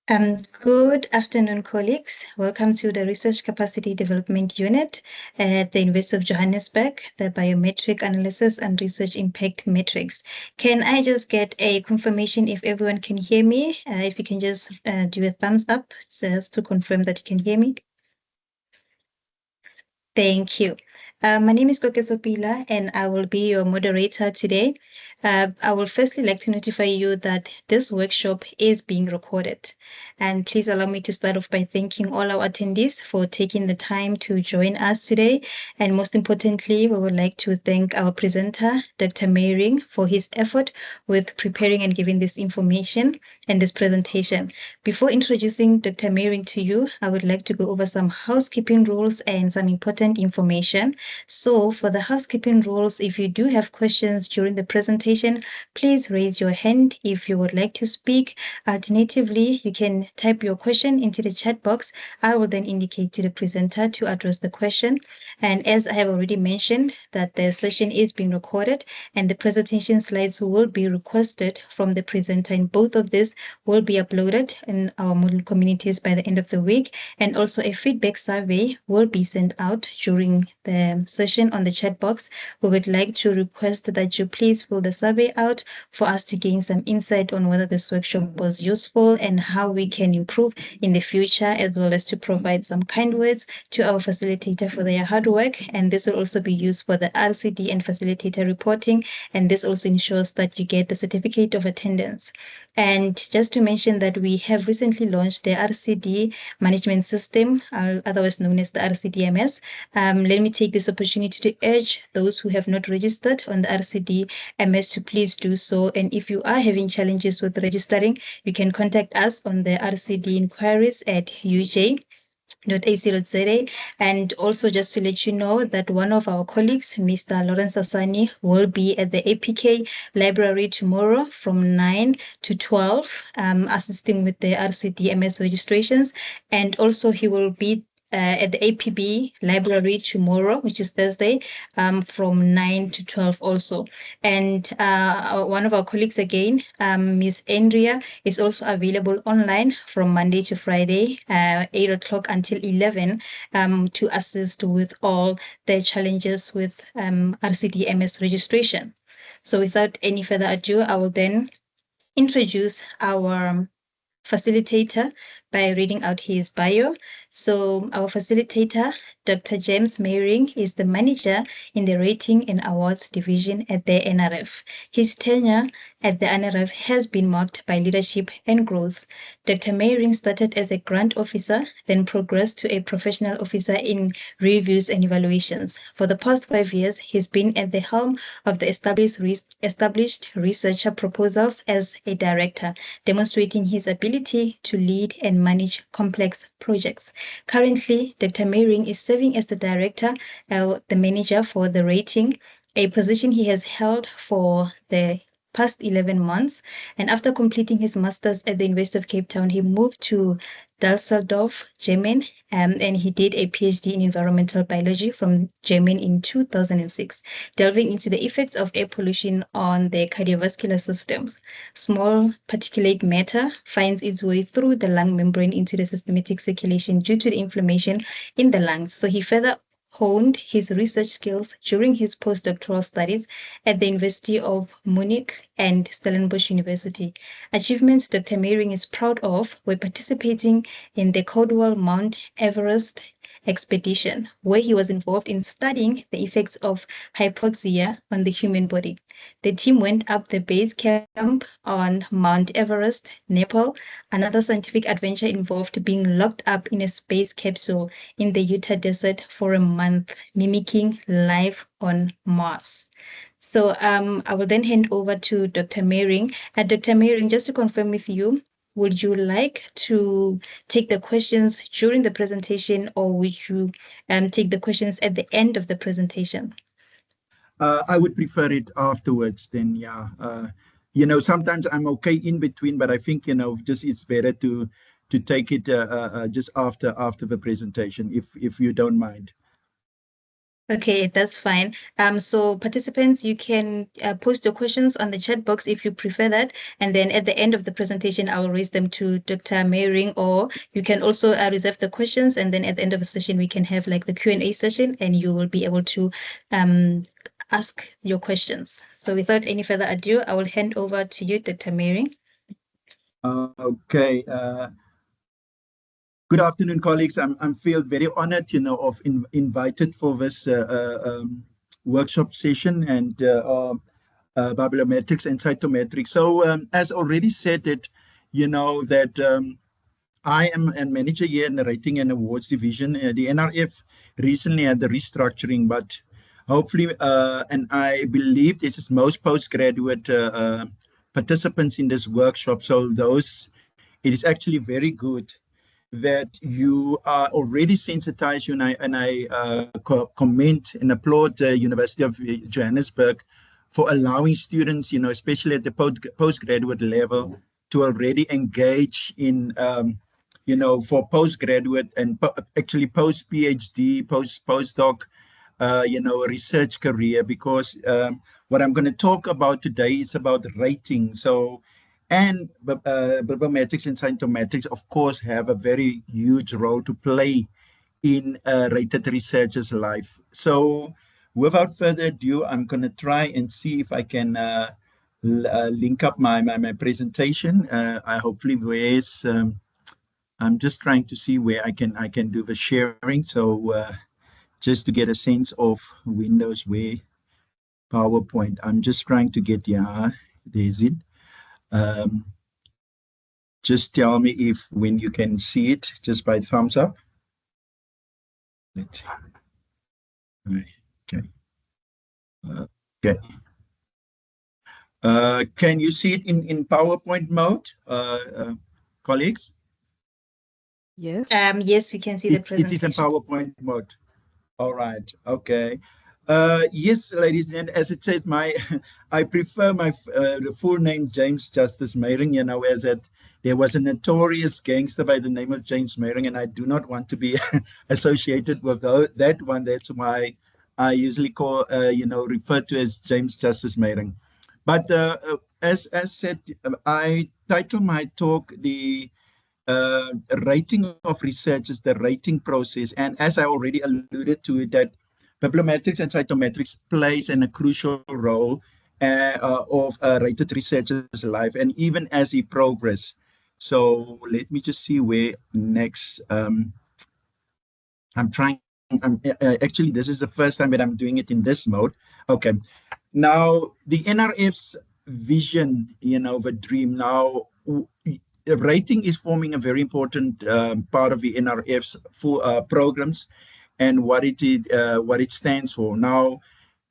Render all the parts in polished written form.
Good afternoon, colleagues. Welcome to the Research Capacity Development Unit at the University of Johannesburg, the Biometric Analysis and Research Impact Metrics. Can I just get a confirmation if everyone can hear me? If you can just do a thumbs up just to confirm that you can hear me. Thank you. My name is Koketso Pila, and I will be your moderator today. I will firstly like to notify you that this workshop is being recorded. And please allow me to start off by thanking all our attendees for taking the time to join us today. And most importantly, we would like to thank our presenter, Dr. Meyering, for his effort with preparing and giving this information and this presentation. Before introducing Dr. Meyering to you, I would like to go over some housekeeping rules and some important information. So for the housekeeping rules, if you do have questions during the presentation, please raise your hand if you would like to speak. Alternatively, you can type your question into the chat box. I will then indicate to the presenter to address the question. And as I have already mentioned, that the session is being recorded and the presentation slides will be requested from the presenter, and both of these will be uploaded in our Moodle communities by the end of the week. And also a feedback survey will be sent out during the session on the chat box. We would like to request that you please fill the survey out for us to gain some insight on whether this workshop was useful and how we can improve in the future, as well as to provide some kind words to our facilitator for their hard work. And this will also be used for the RCD and facilitator reporting. And this also ensures that you get the certificate of attendance. And just to mention that we have recently launched the RCD management system, otherwise known as the RCDMS. Let me take this opportunity to urge those who have not registered on the RCDMS to please do so. And if you are having challenges with registering, you can contact us on the RCD inquiries at uj.ac.za. And also just to let you know that one of our colleagues, Mr. Lawrence Asani, will be at the APK library tomorrow from 9 to 12, assisting with the RCDMS registrations. And also he will be at the APB library tomorrow, which is Thursday, from 9 to 12 also. And one of our colleagues again, Ms. Andrea, is also available online from Monday to Friday, 8 o'clock until 11, to assist with all the challenges with RCDMS registration. So without any further ado, I will then introduce our facilitator by reading out his bio. So our facilitator, Dr. James Meyering, is the manager in the Rating and Awards Division at the NRF. His tenure at the NRF has been marked by leadership and growth. Dr. Meyering started as a grant officer, then progressed to a professional officer in reviews and evaluations. For the past 5 years, he's been at the helm of the established researcher proposals as a director, demonstrating his ability to lead and manage complex projects. Currently, Dr. Meyering is serving as the director, the manager for the rating, a position he has held for the past 11 months. And after completing his master's at the University of Cape Town, he moved to Dusseldorf, Germany, and he did a PhD in environmental biology from Germany in 2006, delving into the effects of air pollution on the cardiovascular systems. Small particulate matter finds its way through the lung membrane into the systematic circulation due to the inflammation in the lungs. So he further honed his research skills during his postdoctoral studies at the University of Munich and Stellenbosch University. Achievements Dr. Meyering is proud of were participating in the Caldwell Mount Everest expedition, where he was involved in studying the effects of hypoxia on the human body. The team went up the base camp on Mount Everest, Nepal. Another scientific adventure involved being locked up in a space capsule in the Utah desert for a month, mimicking life on Mars. So I will then hand over to Dr. Meyering. Dr. Meyering, just to confirm with you, would you like to take the questions during the presentation, or would you take the questions at the end of the presentation? I would prefer it afterwards then, yeah. Sometimes I'm okay in between, but I think, just it's better to take it just after the presentation, if you don't mind. Okay, that's fine. So participants, you can post your questions on the chat box if you prefer that, and then at the end of the presentation, I will raise them to Dr. Mayring, or you can also reserve the questions, and then at the end of the session, we can have like the Q&A session, and you will be able to ask your questions. So without any further ado, I will hand over to you, Dr. Mayring. Okay. Good afternoon, colleagues. I'm feel very honored, of invited for this workshop session and bibliometrics and cytometrics. So as already said, that that I am a manager here in the Rating and Awards Division. The NRF recently had the restructuring, but hopefully, and I believe this is most postgraduate participants in this workshop. So it is actually very good that you are already sensitized, and I comment and applaud the University of Johannesburg for allowing students, especially at the postgraduate level, to already engage in, for postgraduate and actually post PhD, postdoc, research career, because what I'm going to talk about today is about rating. So, and bibliometrics and cytometrics, of course, have a very huge role to play in a rated researcher's life. So, without further ado, I'm going to try and see if I can link up my presentation. I hopefully where's I'm just trying to see where I can do the sharing. So just to get a sense of Windows where PowerPoint. I'm just trying to get, yeah, there's it. Um, just tell me if when you can see it just by thumbs up. Let's see. Okay. Okay. Can you see it in PowerPoint mode, colleagues? Yes. Yes, we can see the It is in presentation. PowerPoint mode. All right. Okay. Yes, ladies and as it said, I prefer my the full name James Justice Mayring. As that there was a notorious gangster by the name of James Mayring, and I do not want to be associated with that one. That's why I usually refer to as James Justice Mayring. But as said, I title my talk the rating of research is the rating process. And as I already alluded to it, that bibliometrics and cytometrics plays a crucial role of a rated researcher's life, and even as he progress. So let me just see where next. I'm trying. Actually, this is the first time that I'm doing it in this mode. Okay. Now, the NRF's vision, the dream. Now, rating is forming a very important part of the NRF's full programs and what it stands for. Now,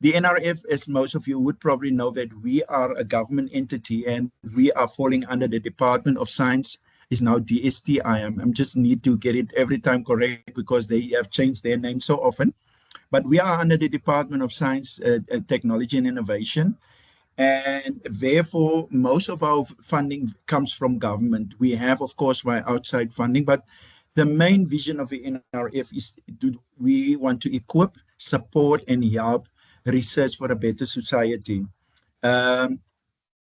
the NRF, as most of you would probably know, that we are a government entity and we are falling under the Department of Science. Is now DST. I'm just need to get it every time correct because they have changed their name so often. But we are under the Department of Science, Technology and Innovation. And therefore, most of our funding comes from government. We have, of course, my outside funding, but the main vision of the NRF is we want to equip, support, and help research for a better society. Um,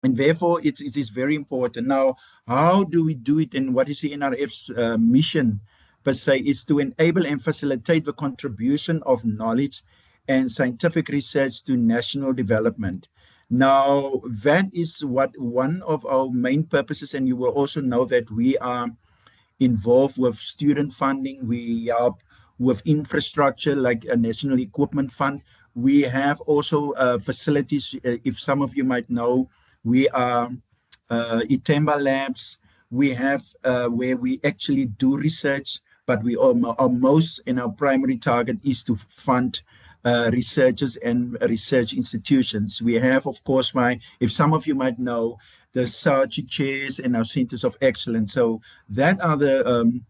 and therefore, it is very important. Now, how do we do it, and what is the NRF's mission per se? Is to enable and facilitate the contribution of knowledge and scientific research to national development. Now, that is what one of our main purposes, and you will also know that we are involved with student funding. We help with infrastructure like a national equipment fund. We have also facilities. If some of you might know, we are Itemba Labs. We have where we actually do research, but we are most in our primary target is to fund researchers and research institutions. We have, of course, if some of you might know, the Saatchi chairs and our centers of excellence. So that are the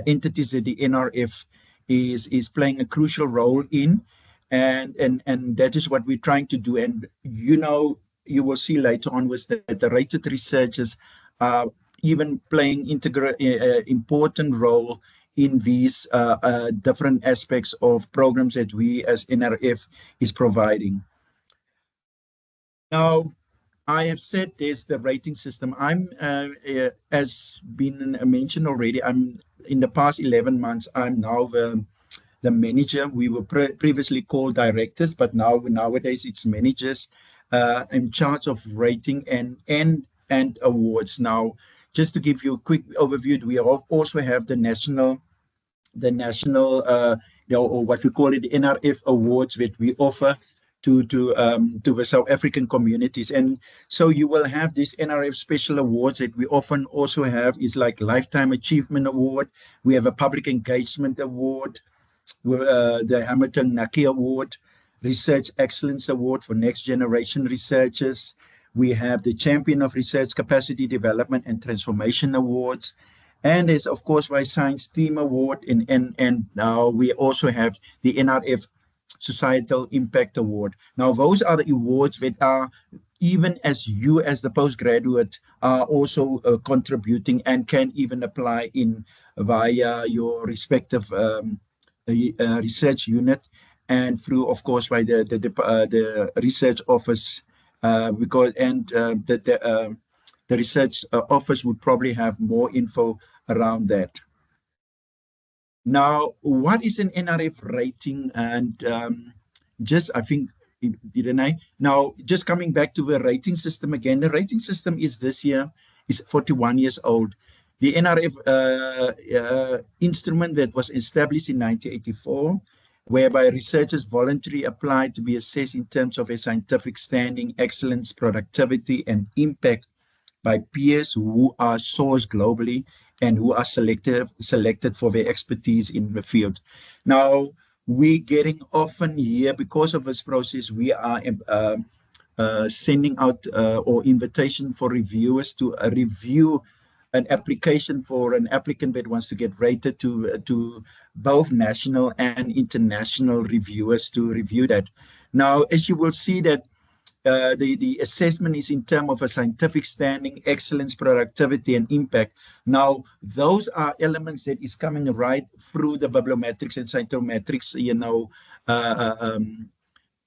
entities that the NRF is playing a crucial role in, and that is what we're trying to do. And you will see later on was that the rated researchers are even playing important role in these different aspects of programs that we as NRF is providing. Now, I have said there's the rating system. As been mentioned already, I'm in the past 11 months, I'm now the manager. We were previously called directors, but nowadays it's managers in charge of rating and awards. Now, just to give you a quick overview, we also have the national, or what we call it, the NRF awards that we offer to the South African communities. And so you will have these NRF special awards that we often also have is like Lifetime Achievement Award. We have a Public Engagement Award, the Hamilton Naki Award, Research Excellence Award for Next Generation Researchers. We have the Champion of Research Capacity Development and Transformation Awards. And there's, of course, my Science Team Award. And now we also have the NRF Societal Impact Award. Now, those are the awards that are, even as you as the postgraduate are also contributing and can even apply in via your respective research unit and through, of course, by the research office, because and the research office would probably have more info around that. Now, what is an NRF rating? And just, I think, didn't I? Now, just coming back to the rating system again, the rating system is this year, is 41 years old. The NRF instrument that was established in 1984, whereby researchers voluntarily applied to be assessed in terms of a scientific standing, excellence, productivity, and impact by peers who are sourced globally and who are selected for their expertise in the field. Now, we getting often here, because of this process, we are sending out or invitation for reviewers to review an application for an applicant that wants to get rated to both national and international reviewers to review that. Now, as you will see that the assessment is in terms of a scientific standing, excellence, productivity, and impact. Now, those are elements that is coming right through the bibliometrics and cytometrics,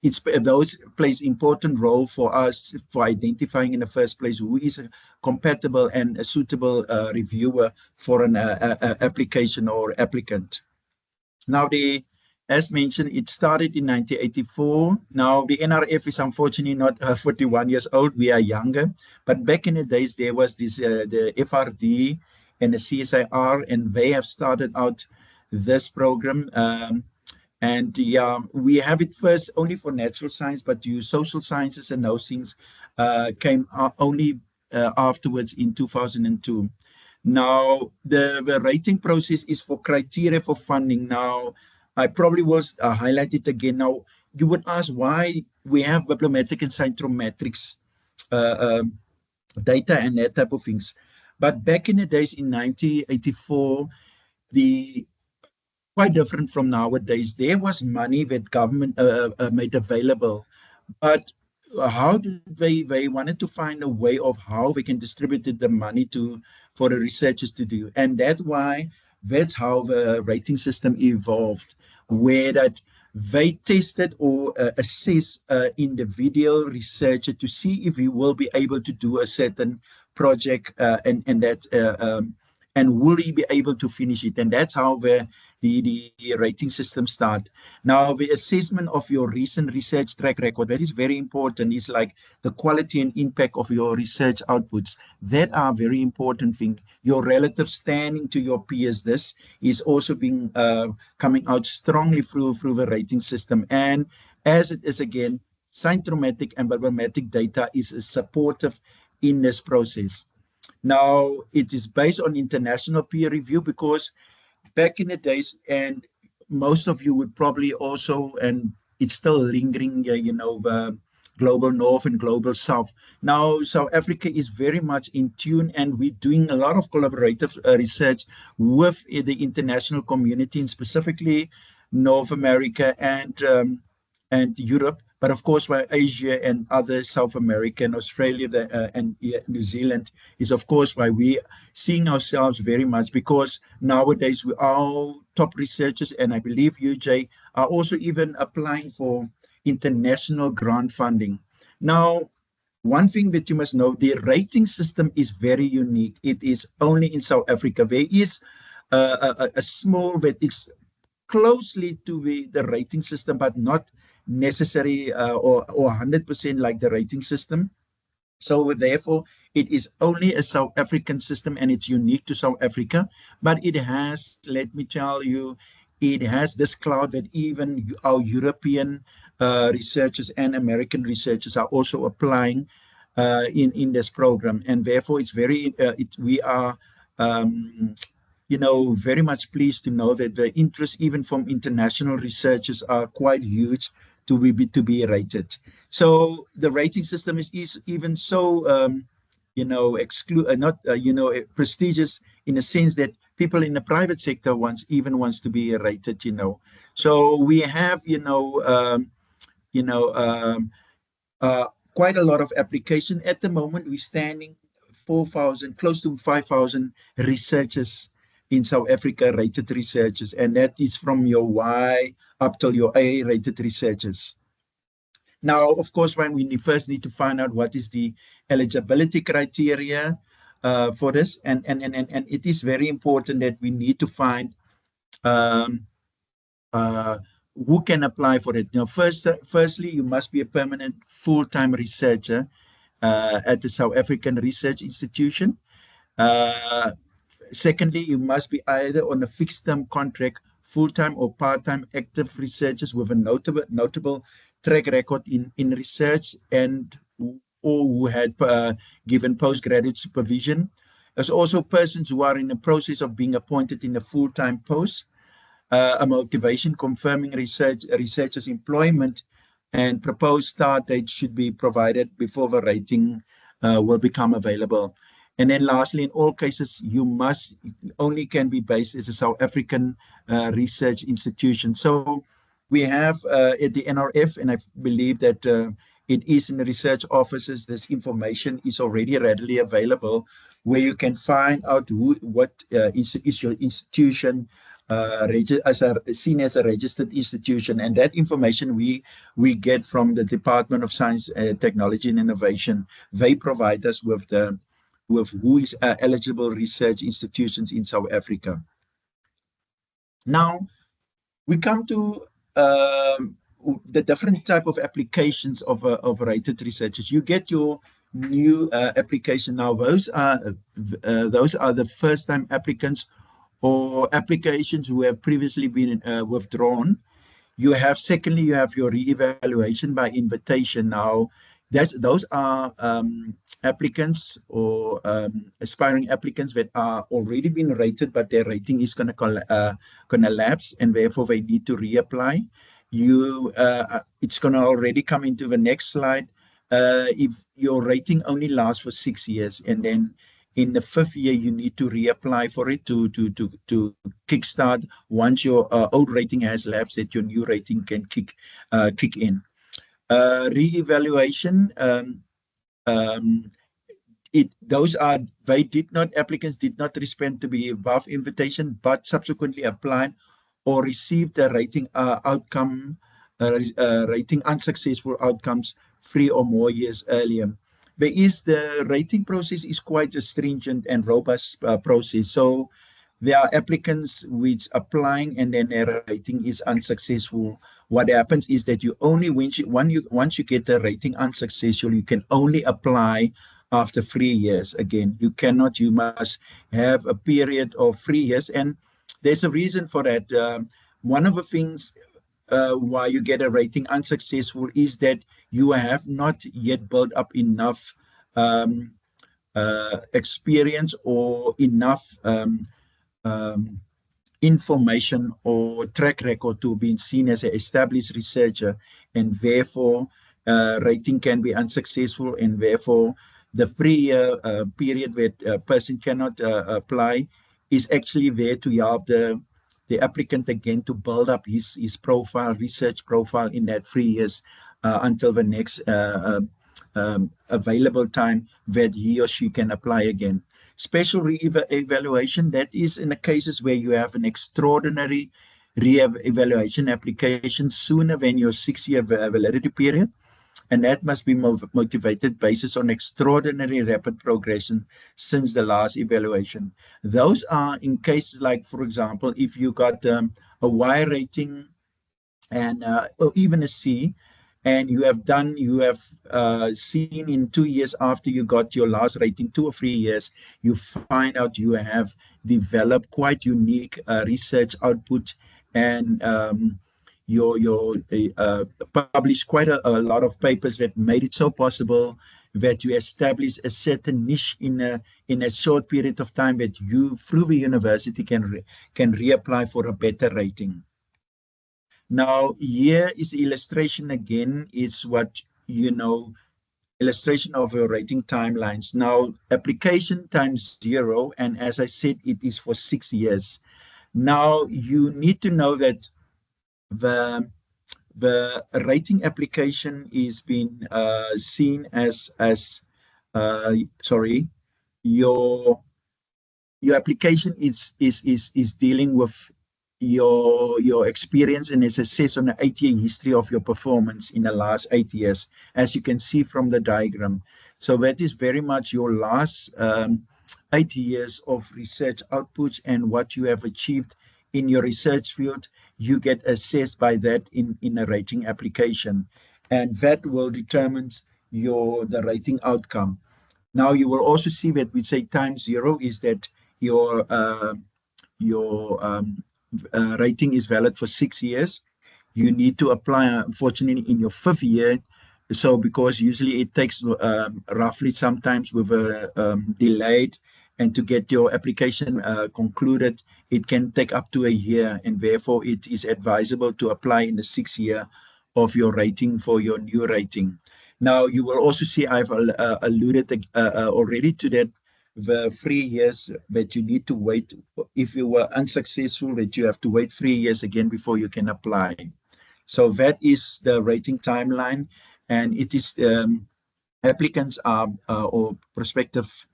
it's those plays important role for us for identifying in the first place who is a compatible and a suitable reviewer for an application or applicant. Now, as mentioned, it started in 1984. Now, the NRF is unfortunately not 41 years old. We are younger. But back in the days, there was this the FRD and the CSIR, and they have started out this program. And yeah, we have it first only for natural science, but social sciences and those things came only afterwards in 2002. Now, the rating process is for criteria for funding. Now, I probably will highlight it again. Now, you would ask why we have bibliometric and cytometrics data and that type of things. But back in the days in 1984, the quite different from nowadays. There was money that government made available, but how did they wanted to find a way of how they can distribute the money to for the researchers to do, and that's how the rating system evolved, where that they tested or assess individual researcher to see if he will be able to do a certain project and will he be able to finish it, and that's how the rating system start. Now, the assessment of your recent research track record, that is very important. It's like the quality and impact of your research outputs. That are very important thing. Your relative standing to your peers, this is also being coming out strongly through the rating system. And as it is again, symptomatic and bibliometric data is supportive in this process. Now, it is based on international peer review because back in the days, and most of you would probably also, and it's still lingering, global north and global south. Now, South Africa is very much in tune, and we're doing a lot of collaborative research with the international community, and specifically North America and Europe, But of course, why Asia and other South America and Australia and New Zealand is, of course, why we seeing ourselves very much, because nowadays we are top researchers, and I believe you, Jay, are also even applying for international grant funding. Now, one thing that you must know, the rating system is very unique. It is only in South Africa. There is a small that is closely to the rating system, but not necessary or 100% like the rating system. So therefore, it is only a South African system, and it's unique to South Africa. But it has, let me tell you, it has this cloud that even our European researchers and American researchers are also applying in this program, and therefore it's very we are very much pleased to know that the interest even from international researchers are quite huge to be rated. So the rating system is even so not prestigious, in a sense that people in the private sector wants to be rated. So we have you know um, uh, quite a lot of application at the moment. We're standing 4,000, close to 5,000 researchers in South Africa, rated researchers, and that is from your Y up till your A rated researchers. Now, of course, when we first need to find out what is the eligibility criteria for this, and it is very important that we need to find um, uh, who can apply for it. Firstly, you must be a permanent full-time researcher at the South African Research Institution. Uh, Secondly, you must be either on a fixed-term contract, full-time or part-time active researchers with a notable track record in research and or who had given postgraduate supervision. There's also persons who are in the process of being appointed in a full-time post, a motivation confirming researchers' employment, and proposed start date should be provided before the rating will become available. And then lastly, in all cases, you must only can be based as a South African research institution. So we have at the NRF, and I believe that it is in the research offices, this information is already readily available, where you can find out what is your institution seen as a registered institution, and that information we get from the Department of Science, Technology and Innovation. They provide us with who is eligible research institutions in South Africa. Now we come to the different type of applications of rated researchers. You get your new application now. Those are the first time applicants or applications who have previously been withdrawn. Secondly, you have your re-evaluation by invitation. Now, those are applicants or aspiring applicants that are already been rated, but their rating is gonna lapse, and therefore they need to reapply. It's gonna already come into the next slide. If your rating only lasts for 6 years, and then in the fifth year you need to reapply for it to kickstart. Once your old rating has lapsed, that your new rating can kick in. Re-evaluation. Applicants did not respond to be above invitation, but subsequently applied or received a rating rating unsuccessful outcomes 3 or more years earlier. The rating process is quite a stringent and robust process. So there are applicants which applying and then their rating is unsuccessful. What happens is that you only once you get the rating unsuccessful, you can only apply after 3 years. Again, you must have a period of 3 years, and there's a reason for that. One of the things why you get a rating unsuccessful is that you have not yet built up enough experience or enough information or track record to be seen as an established researcher, and therefore rating can be unsuccessful, and therefore the 3-year period where a person cannot apply is actually there to help the applicant again to build up his research profile in that 3 years until the next available time that he or she can apply again. Special re-evaluation, that is in the cases where you have an extraordinary re-evaluation application sooner than your 6-year validity period, and that must be motivated basis on extraordinary rapid progression since the last evaluation. Those are in cases like, for example, if you got a Y rating and or even a C, and you have seen in 2 years after you got your last rating, 2 or 3 years, you find out you have developed quite unique research output, and your published quite a lot of papers that made it so possible that you establish a certain niche in a short period of time, that you through the university can reapply for a better rating. Now, here is illustration again, is what, illustration of your rating timelines. Now, application times 0, and as I said, it is for 6 years. Now, you need to know that the rating application is being seen as sorry, your application is dealing with your experience, and is assessed on an 8-year history of your performance in the last 8 years, as you can see from the diagram. So that is very much your last 8 years of research outputs and what you have achieved in your research field. You get assessed by that in a rating application, and that will determine the rating outcome. Now, you will also see that we say time 0 is that your rating is valid for 6 years. You need to apply, unfortunately, in your 5th year. So, because usually it takes roughly, sometimes with a delayed, and to get your application concluded, it can take up to a year, and therefore it is advisable to apply in the 6th year of your rating for your new rating. Now, you will also see I've alluded already to that, the 3 years that you need to wait. If you were unsuccessful, that you have to wait 3 years again before you can apply. So that is the rating timeline, and it is applicants are or respective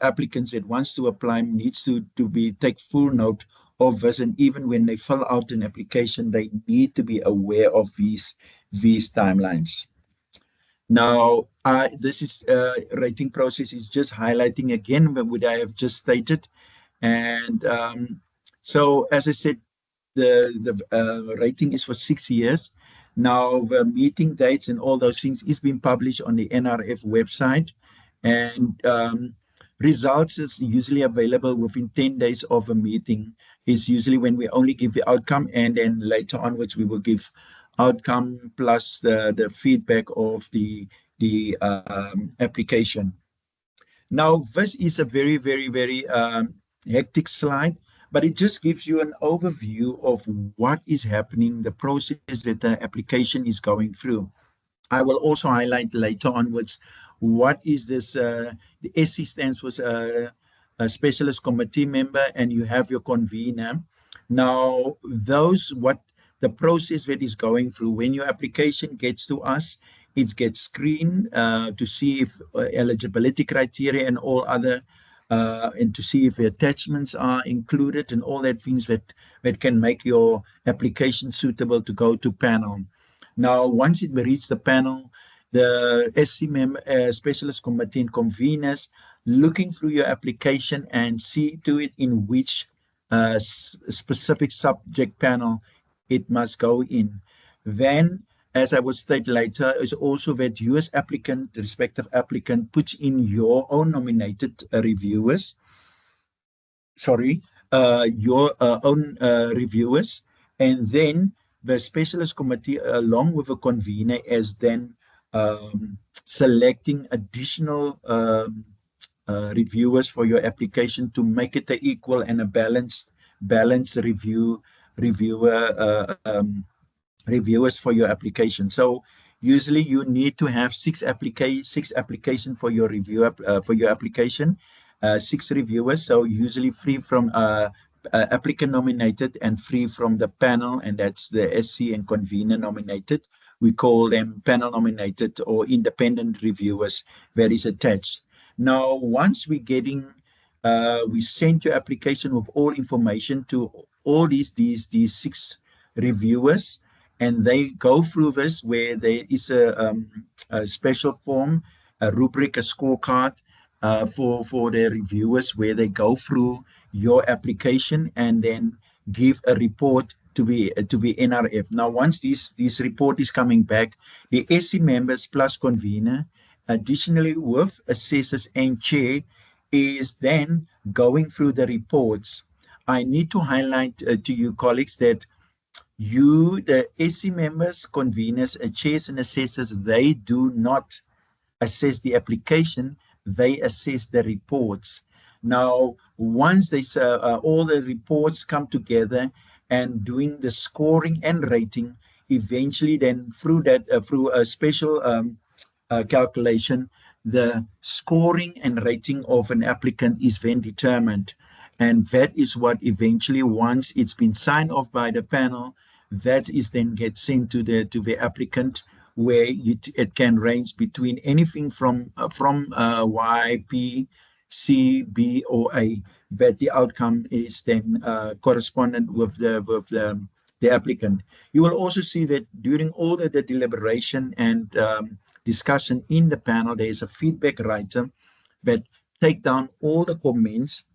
applicants that wants to apply needs to be take full note of this, and even when they fill out an application, they need to be aware of these timelines. Now, this is rating process is just highlighting again what I have just stated. And so, as I said, the rating is for 6 years. Now, the meeting dates and all those things is being published on the NRF website. And results is usually available within 10 days of a meeting, is usually when we only give the outcome, and then later onwards we will give outcome plus the feedback of the application. Now, this is a very, very, very hectic slide, but it just gives you an overview of what is happening, the process that the application is going through. I will also highlight later onwards what is this. The SC stands for a specialist committee member, and you have your convener. Now, what the process that is going through when your application gets to us, it gets screened to see if eligibility criteria and all other, and to see if the attachments are included and all that things that can make your application suitable to go to panel. Now, once it reaches the panel, the SC member, specialist committee and conveners looking through your application and see to it in which specific subject panel it must go in. Then, as I will state later, is also that you as applicant, the respective applicant, puts in your own nominated reviewers. Your own reviewers, and then the specialist committee, along with a convener, is then selecting additional reviewers for your application to make it an equal and a balanced reviewers for your application. So usually you need to have six application for your application, 6 reviewers. So usually 3 from applicant nominated and 3 from the panel, and that's the SC and convener nominated, we call them panel nominated or independent reviewers that is attached. Now, once we're getting, we send your application with all information to all these six reviewers, and they go through this where there is a special form, a rubric, a scorecard for the reviewers where they go through your application and then give a report to be NRF. Now, once this report is coming back, the SC members plus convener, additionally with assessors and chair, is then going through the reports. I need to highlight to you colleagues that you, the SC members, conveners, chairs and assessors, they do not assess the application, they assess the reports. Now, once all the reports come together and doing the scoring and rating, eventually then through a special calculation, the scoring and rating of an applicant is then determined. And that is what eventually, once it's been signed off by the panel, that is then gets sent to the applicant, where it can range between anything from Y, P, C, B, or A. But the outcome is then correspondent with the applicant. You will also see that during all the deliberation and discussion in the panel, there is a feedback writer that take down all the comments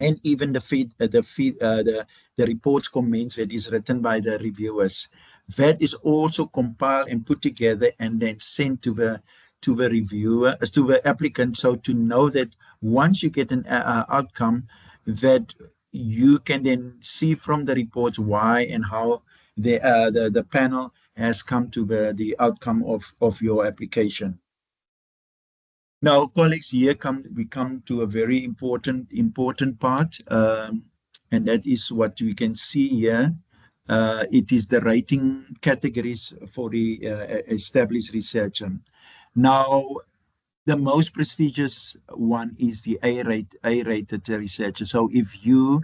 and even the reports comments that is written by the reviewers. That is also compiled and put together and then sent to the reviewer, to the applicant, so to know that once you get an outcome, that you can then see from the reports why and how the panel has come to the outcome of your application. Now, colleagues, we come to a very important part, and that is what we can see here. It is the rating categories for the established researcher. Now, the most prestigious one is the A-rated researcher. So if you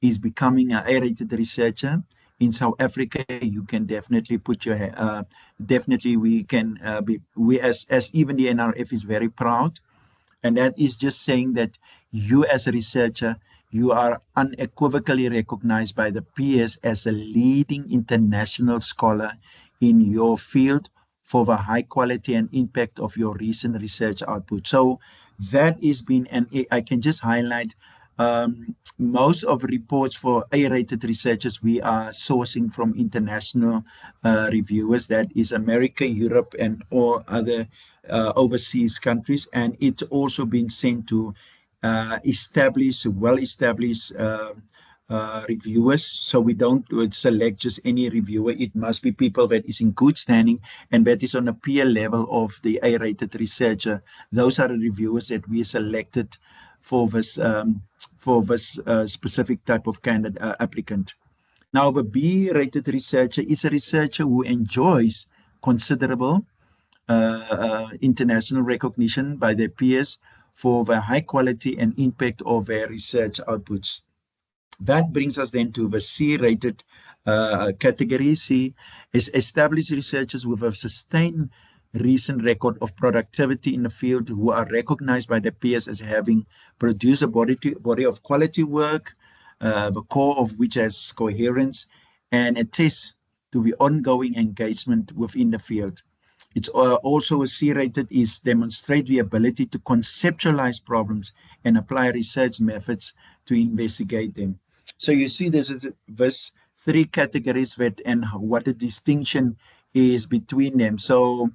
is becoming an A-rated researcher in South Africa, you can definitely put your definitely we can we as even the NRF is very proud, and that is just saying that you as a researcher, you are unequivocally recognized by the peers as a leading international scholar in your field for the high quality and impact of your recent research output. So that has been, and I can just highlight most of reports for A-rated researchers we are sourcing from international reviewers. That is America, Europe, and all other overseas countries, and it's also been sent to well-established reviewers. So we don't select just any reviewer. It must be people that is in good standing and that is on a peer level of the A-rated researcher. Those are the reviewers that we selected for this specific type of candidate applicant. Now, the B-rated researcher is a researcher who enjoys considerable international recognition by their peers for the high quality and impact of their research outputs. That brings us then to the C-rated category. C is established researchers with a sustained recent record of productivity in the field who are recognized by their peers as having produced a body of quality work, the core of which has coherence and attests to the ongoing engagement within the field. It's also a C-rated is demonstrate the ability to conceptualize problems and apply research methods to investigate them. So you see this three categories that and what the distinction is between them. So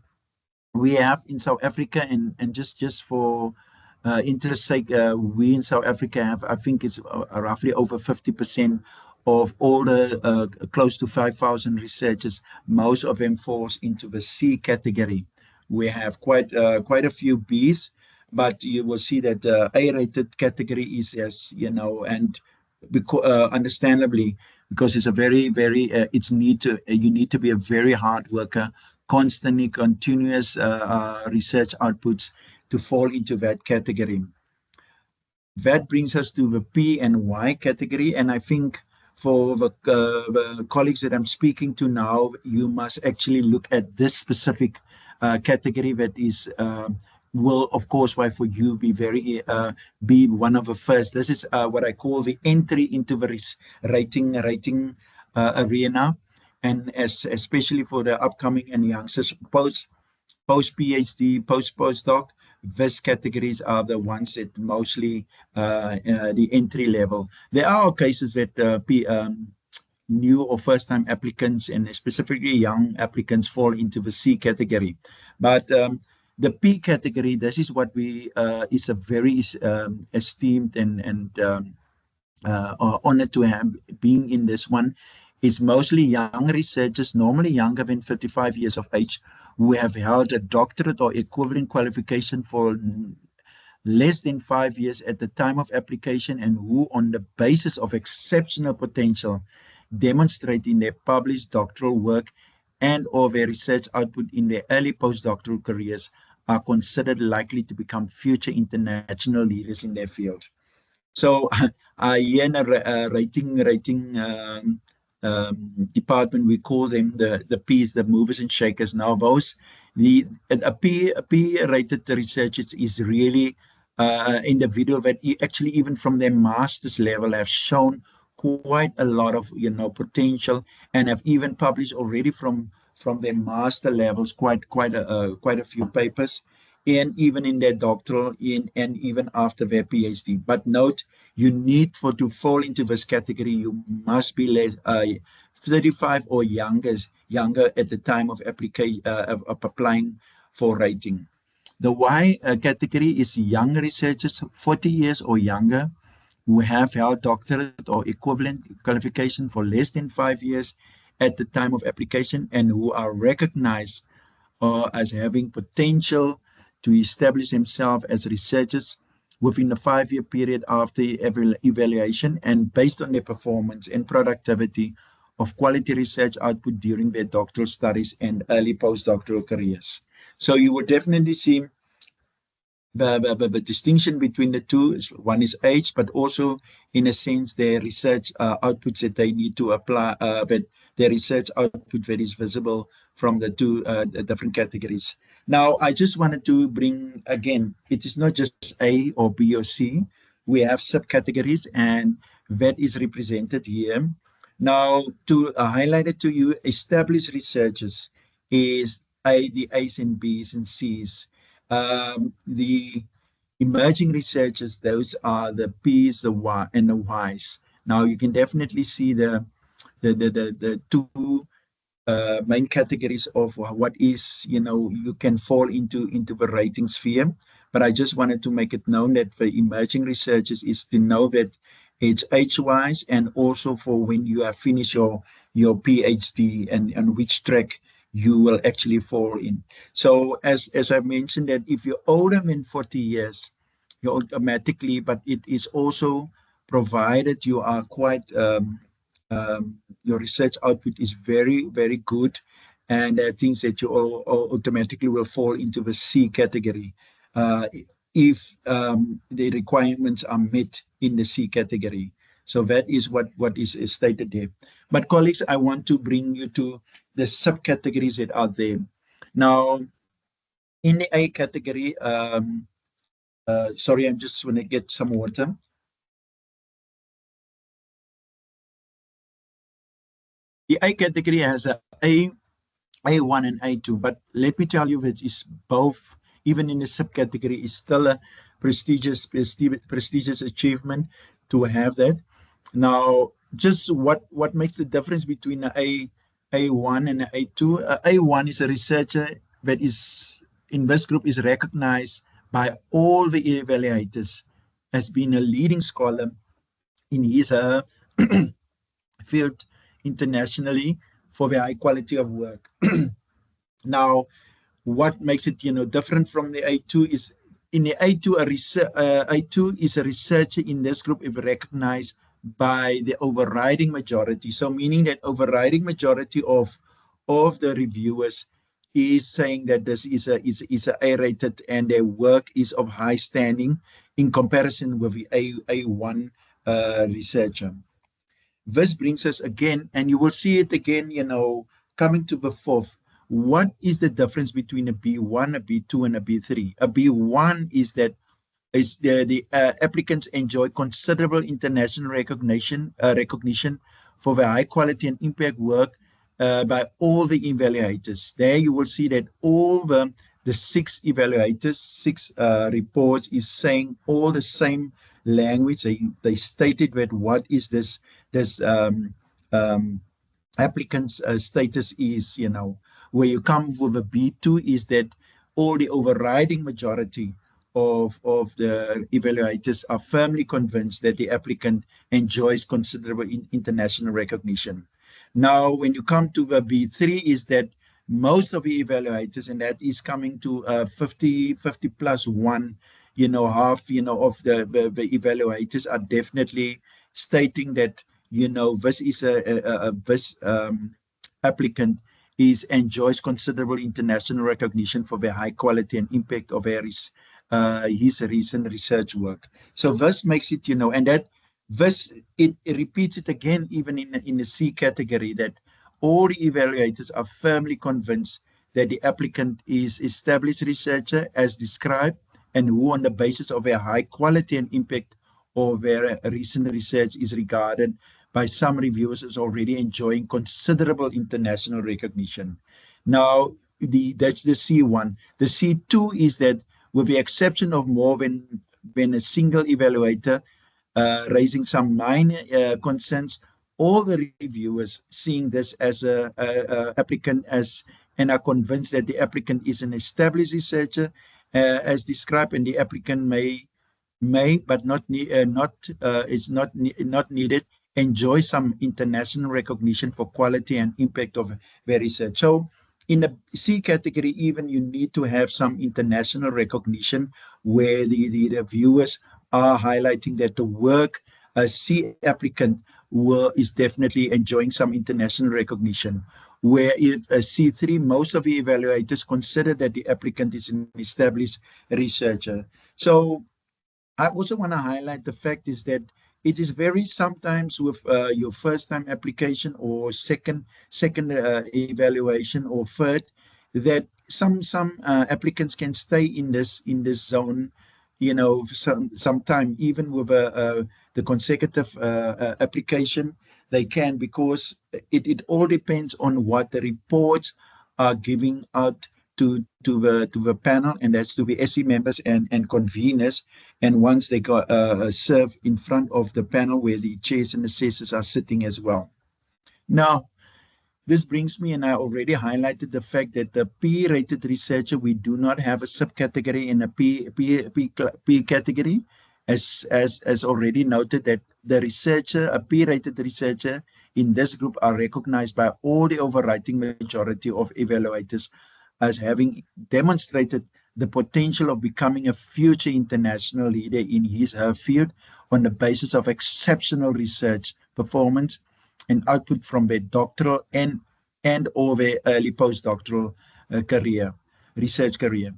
we have in South Africa, and just for interest sake, we in South Africa have, I think it's roughly over 50% of all the close to 5,000 researchers. Most of them falls into the C category. We have quite a few Bs, but you will see that the A-rated category is, as you know, and because understandably, because it's a very you need to be a very hard worker, constantly continuous research outputs to fall into that category. That brings us to the P and Y category, and I think for the colleagues that I'm speaking to now, you must actually look at this specific category that is will of course why for you be very be one of the first. This is what I call the entry into the rating arena, and as especially for the upcoming and youngsters post PhD, postdoc, these categories are the ones that mostly the entry level. There are cases that new or first time applicants and specifically young applicants fall into the C category. But the P category, this is what we is a very esteemed and are honored to have being in this one. Is mostly young researchers, normally younger than 55 years of age, who have held a doctorate or equivalent qualification for less than 5 years at the time of application, and who, on the basis of exceptional potential, demonstrate in their published doctoral work and or their research output in their early postdoctoral careers, are considered likely to become future international leaders in their field. So here in a department, we call them the P's, the movers and shakers. Now, those a P rated research is really individual that actually even from their master's level have shown quite a lot of potential, and have even published already from their master levels quite a few papers, and even in their doctoral and even after their PhD. But note, you need to fall into this category, you must be less 35 or younger at the time of application of applying for rating. The Y category is young researchers 40 years or younger who have held doctorate or equivalent qualification for less than 5 years at the time of application, and who are recognized as having potential to establish themselves as researchers within a 5-year period after evaluation, and based on their performance and productivity of quality research output during their doctoral studies and early postdoctoral careers. So you would definitely see the distinction between the two. One is age, but also in a sense their research outputs that they need to apply, but their research output that is visible from the two the different categories. Now, I just wanted to bring again, it is not just A or B or C. We have subcategories, and that is represented here. Now, to highlight it to you, established researchers is the A's and B's and C's. The emerging researchers, those are the P's, the Y, and the Y's. Now you can definitely see the two main categories of what is, you can fall into the rating sphere. But I just wanted to make it known that for emerging researchers is to know that it's age-wise, and also for when you have finished your PhD, and which track you will actually fall in. So as I mentioned, that if you're older than 40 years, you automatically, but it is also provided you are quite your research output is very, very good, and things that you automatically will fall into the C category if the requirements are met in the C category. So that is what is stated there. But colleagues, I want to bring you to the subcategories that are there. Now, in the A category, sorry, I'm just going to get some water. The A category has A1 and A2, but let me tell you that it's both, even in the subcategory, is still a prestigious achievement to have that. Now, just what makes the difference between the A1 and the A2? A1 is a researcher that is, in this group, is recognized by all the evaluators as being a leading scholar in his field internationally for the high quality of work. Now, what makes it different from the A2 is, in the A2 A2 is a researcher in this group is recognized by the overriding majority. So meaning that overriding majority of the reviewers is saying that this is a A-rated, and their work is of high standing in comparison with the A1 researcher. this brings us again, and you will see it again, coming to the fourth. What is the difference between a B1, a B2, and a B3? A B1 is that the applicants enjoy considerable international recognition for their high quality and impact work by all the evaluators. There you will see that all the six evaluators, six reports is saying all the same language. They stated that what is this um, applicant's status is, where you come with a B2 is that all the overriding majority of the evaluators are firmly convinced that the applicant enjoys considerable international recognition. Now, when you come to the B3 is that most of the evaluators, and that is coming to 50 plus one, half, of the evaluators are definitely stating that this is this applicant is enjoys considerable international recognition for the high quality and impact of his recent research work. So this makes it, and that this it repeats it again even in the C category, that all the evaluators are firmly convinced that the applicant is established researcher as described, and who on the basis of a high quality and impact of their recent research is regarded by some reviewers as already enjoying considerable international recognition. Now, that's the C1. The C2 is that, with the exception of more than a single evaluator raising some minor concerns, all the reviewers seeing this as a applicant as and are convinced that the applicant is an established researcher as described, and the applicant may but not is not needed enjoy some international recognition for quality and impact of their research. So in the C category, even you need to have some international recognition, where the reviewers are highlighting that the work a C applicant is definitely enjoying some international recognition. Where if a C3, most of the evaluators consider that the applicant is an established researcher. So I also want to highlight the fact is that it is very sometimes with your first time application or second evaluation or third, that some applicants can stay in this zone, some time, even with the consecutive application they can, because it all depends on what the reports are giving out to the panel, and that's to the SE members and conveners. And once they got serve in front of the panel where the chairs and assessors are sitting as well. Now, this brings me, and I already highlighted the fact that the P-rated researcher, we do not have a subcategory in a P category, as already noted, that the researcher, a P-rated researcher in this group, are recognized by all the overriding majority of evaluators as having demonstrated the potential of becoming a future international leader in his her field on the basis of exceptional research performance and output from their doctoral and or their early postdoctoral research career.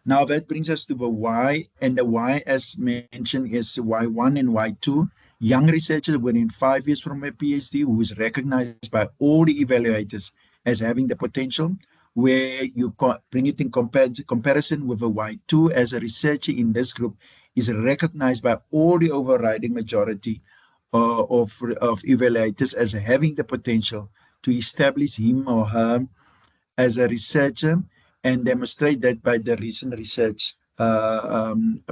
Now that brings us to the why, and the why, as mentioned, is Y1 and Y2. Young researchers within 5 years from a PhD who is recognized by all the evaluators as having the potential, where you bring it in comparison with a Y2, as a researcher in this group is recognized by all the overriding majority of evaluators as having the potential to establish him or her as a researcher, and demonstrate that by the recent research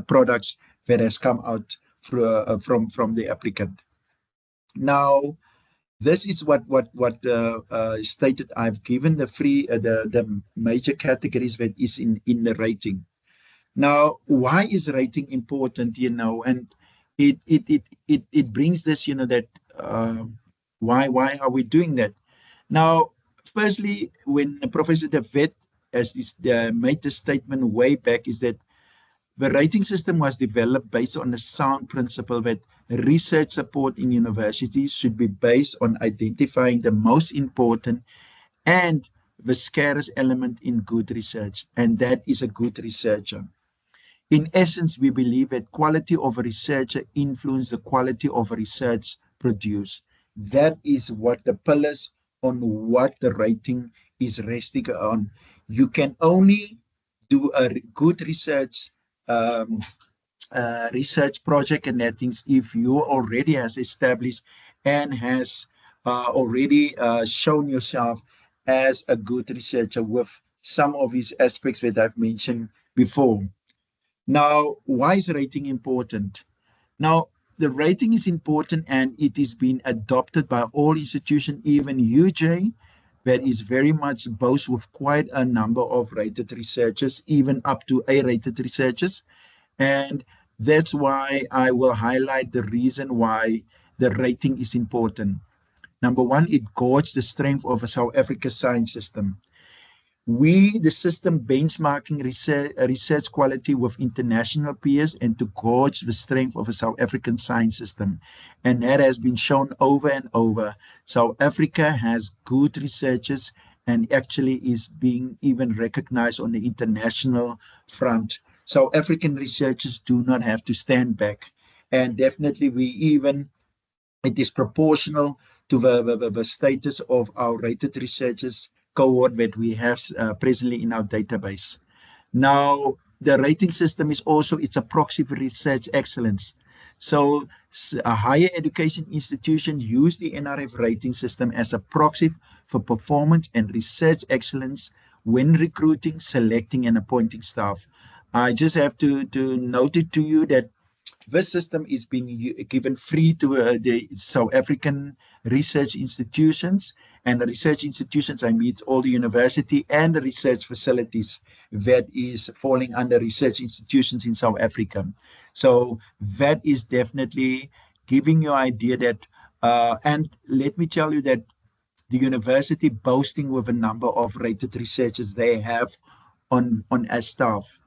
products that has come out from the applicant. Now, this is what stated. I've given the major categories that is in the rating. Now, why is rating important? And it brings this, that why are we doing that? Now, firstly, when Professor De Wet made the statement way back, is that the rating system was developed based on the sound principle that research support in universities should be based on identifying the most important and the scarce element in good research, and that is a good researcher. In essence, we believe that quality of a researcher influences the quality of research produced. That is what the pillars on what the rating is resting on. You can only do a good um, research project and that things if you already has established and has already shown yourself as a good researcher with some of these aspects that I've mentioned before. Now, why is rating important? Now, the rating is important and it is being adopted by all institutions, even UJ, that is very much boasts with quite a number of rated researchers, even up to A-rated researchers. And that's why I will highlight the reason why the rating is important. Number one, it gauges the strength of a South Africa science system. We, the system, benchmarking research quality with international peers and to gauge the strength of a South African science system. And that has been shown over and over. South Africa has good researchers and actually is being even recognized on the international front. South African researchers do not have to stand back. And definitely we even it is proportional to the status of our rated researchers cohort that we have presently in our database. Now, the rating system is also it's a proxy for research excellence. So, higher education institutions use the NRF rating system as a proxy for performance and research excellence when recruiting, selecting, and appointing staff. I just have to note it to you that this system is being given free to the South African research institutions. And the research institutions, I mean all the university and the research facilities that is falling under research institutions in South Africa. So that is definitely giving you an idea that, and let me tell you that the university boasting with a number of rated researchers they have on as staff.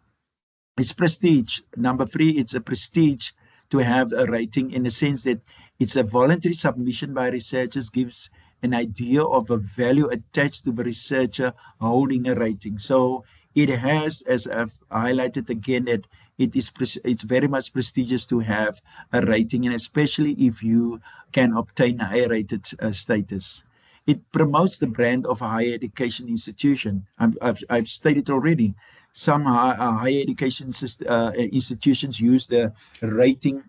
It's prestige. Number three, it's a prestige to have a rating in the sense that it's a voluntary submission by researchers, gives an idea of the value attached to the researcher holding a rating. So it has, as I've highlighted again, that it's very much prestigious to have a rating, and especially if you can obtain a high-rated status. It promotes the brand of a higher education institution. I've stated already some higher education institutions use the rating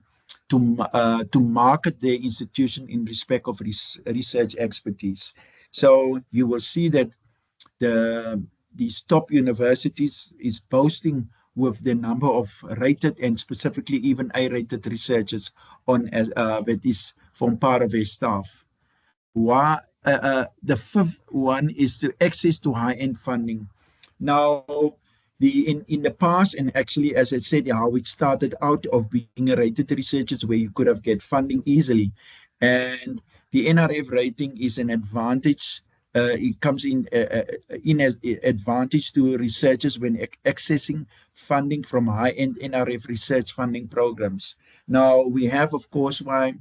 to market their institution in respect of research expertise. So you will see that the these top universities is boasting with the number of rated and specifically even A-rated researchers on that is from part of their staff. The fifth one is to access to high-end funding. Now, in the past, and actually, as I said, how it started out of being a rated researchers where you could have get funding easily, and the NRF rating is an advantage. It comes in as advantage to researchers when accessing funding from high-end NRF research funding programs. Now, we have, of course, why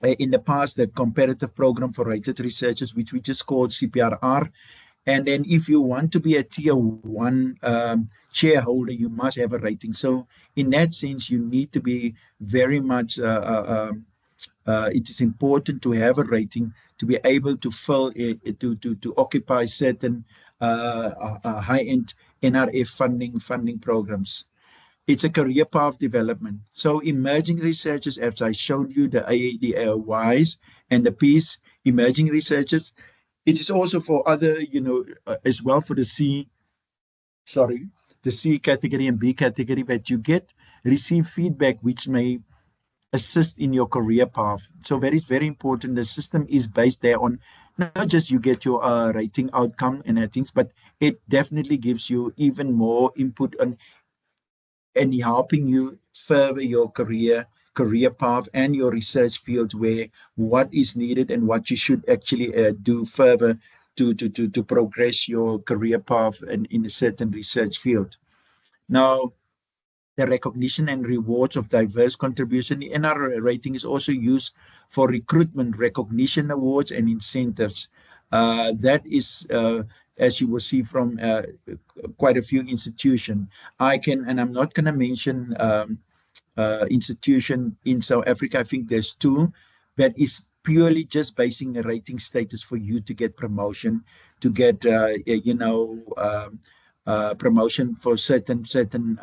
in the past the comparative program for rated researchers, which we just called CPRR. And then if you want to be a tier one shareholder, you must have a rating. So in that sense, you need to be very much, it is important to have a rating to be able to fill it, to occupy certain high-end NRF funding programs. It's a career path development. So emerging researchers, as I showed you, the Ys and the Ps, emerging researchers, it is also for other, as well for the sorry, the C category and B category that you receive feedback which may assist in your career path. So that is very important. The system is based there on not just you get your rating outcome and things, but it definitely gives you even more input on and helping you further your career path and your research field where what is needed and what you should actually do further to progress your career path in a certain research field. Now, the recognition and rewards of diverse contribution. The NR rating is also used for recruitment, recognition awards, and incentives. That is, as you will see from quite a few institutions. And I'm not going to mention institution in South Africa. I think there's two that is purely just basing a rating status for you to get promotion, to get promotion for certain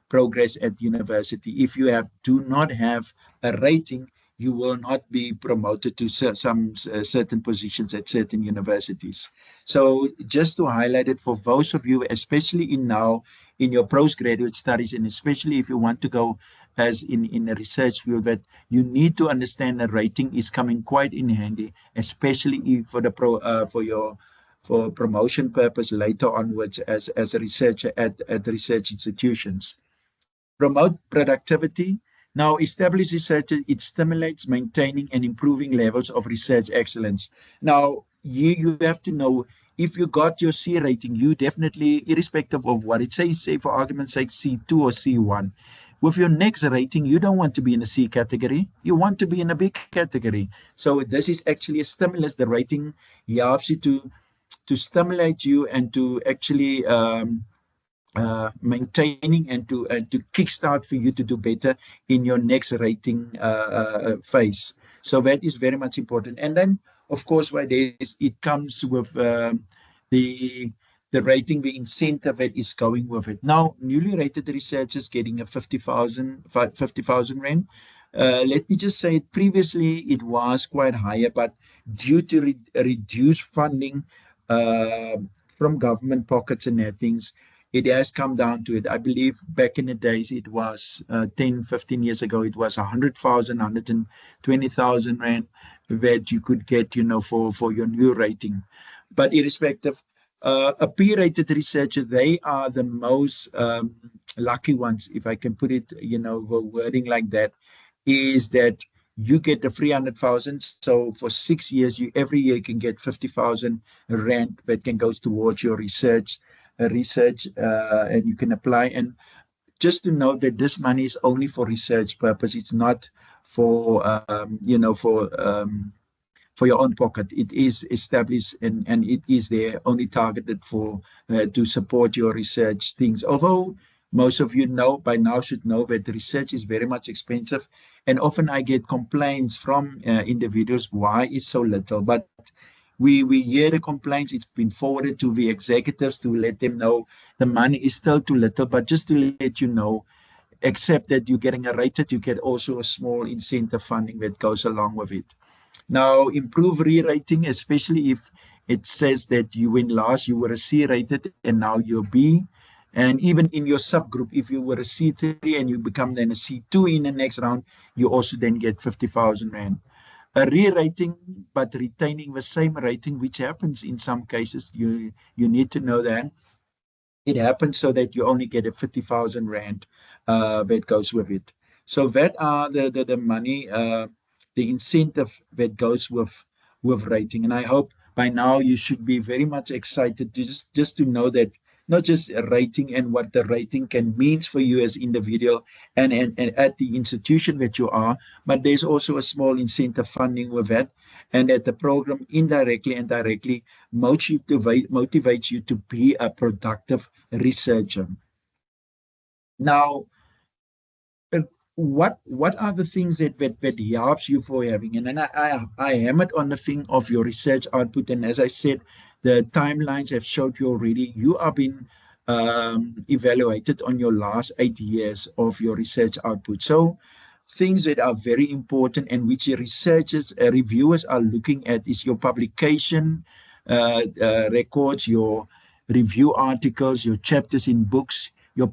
progress at university. If you do not have a rating, you will not be promoted to some certain positions at certain universities. So just to highlight it for those of you, especially in your postgraduate studies, and especially if you want to go as in a research field, that you need to understand that rating is coming quite in handy, especially for the for your for promotion purpose later onwards as a researcher at research institutions. Promote productivity. Now, established research, it stimulates maintaining and improving levels of research excellence. Now, you have to know, if you got your C rating, you definitely, irrespective of what it says, say for argument's sake, C2 or C1. With your next rating, you don't want to be in a C category. You want to be in a B category. So this is actually a stimulus. The rating helps you to stimulate you and to actually maintaining and to kickstart for you to do better in your next rating phase. So that is very much important. And then, of course, why it comes with the the rating, the incentive that is going with it. Now, newly rated researchers getting a 50,000 rand. Let me just say, previously it was quite higher, but due to reduced funding uh, from government pockets and that things, it has come down to it. I believe back in the days, it was 10, 15 years ago, it was 100,000, 120,000 Rand that you could get, for your new rating. But irrespective, a peer-rated researcher, they are the most lucky ones, if I can put it, the wording like that, is that you get the 300,000. So for 6 years, you every year can get 50,000 Rand that can goes towards your research, and you can apply. And just to note that this money is only for research purpose. It's not for for your own pocket. It is established, and it is there only targeted for to support your research things. Although most of you know by now should know that the research is very much expensive, and often I get complaints from individuals why it's so little. But we hear the complaints. It's been forwarded to the executives to let them know the money is still too little. But just to let you know, except that you're getting a rated, you get also a small incentive funding that goes along with it. Now, improve re-rating, especially if it says that you win last, you were a C rated and now you're B. And even in your subgroup, if you were a C3 and you become then a C2 in the next round, you also then get 50,000 Rand. A re-rating, but retaining the same rating, which happens in some cases, you need to know that it happens so that you only get a 50,000 Rand that goes with it. So that are the money, the incentive that goes with rating. And I hope by now you should be very much excited to just to know that not just a rating and what the rating can means for you as individual and at the institution that you are, but there's also a small incentive funding with that. And that the program indirectly and directly motivates you to be a productive researcher. Now, uh, what are the things that helps you for having, and then I hammered on the thing of your research output, and as I said, the timelines have showed you already. You are being evaluated on your last 8 years of your research output. So things that are very important and which researchers, reviewers are looking at is your publication records, your review articles, your chapters in books, your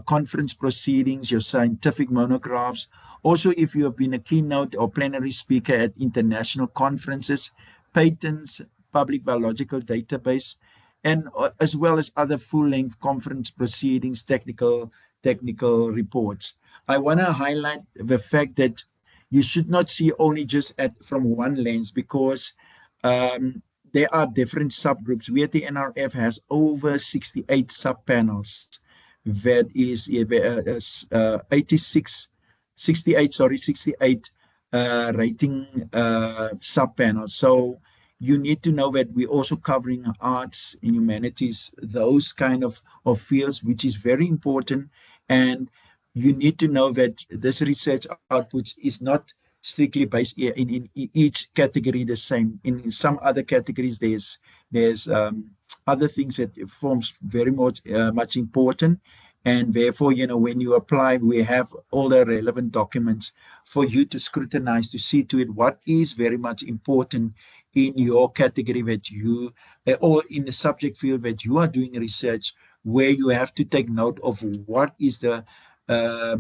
conference proceedings, your scientific monographs. Also, if you have been a keynote or plenary speaker at international conferences, patents, public biological database, and as well as other full-length conference proceedings, technical reports. I want to highlight the fact that you should not see only just from one lens, because um, there are different subgroups. We at the NRF has over 68 subpanels. That is 86, 68, sorry, 68 rating subpanels. So you need to know that we're also covering arts and humanities, those kind of fields, which is very important. And you need to know that this research outputs is not strictly based in each category the same. In some other categories, there's other things that forms very much important, and therefore, when you apply, we have all the relevant documents for you to scrutinize to see to it what is very much important in your category that you or in the subject field that you are doing research, where you have to take note of what is the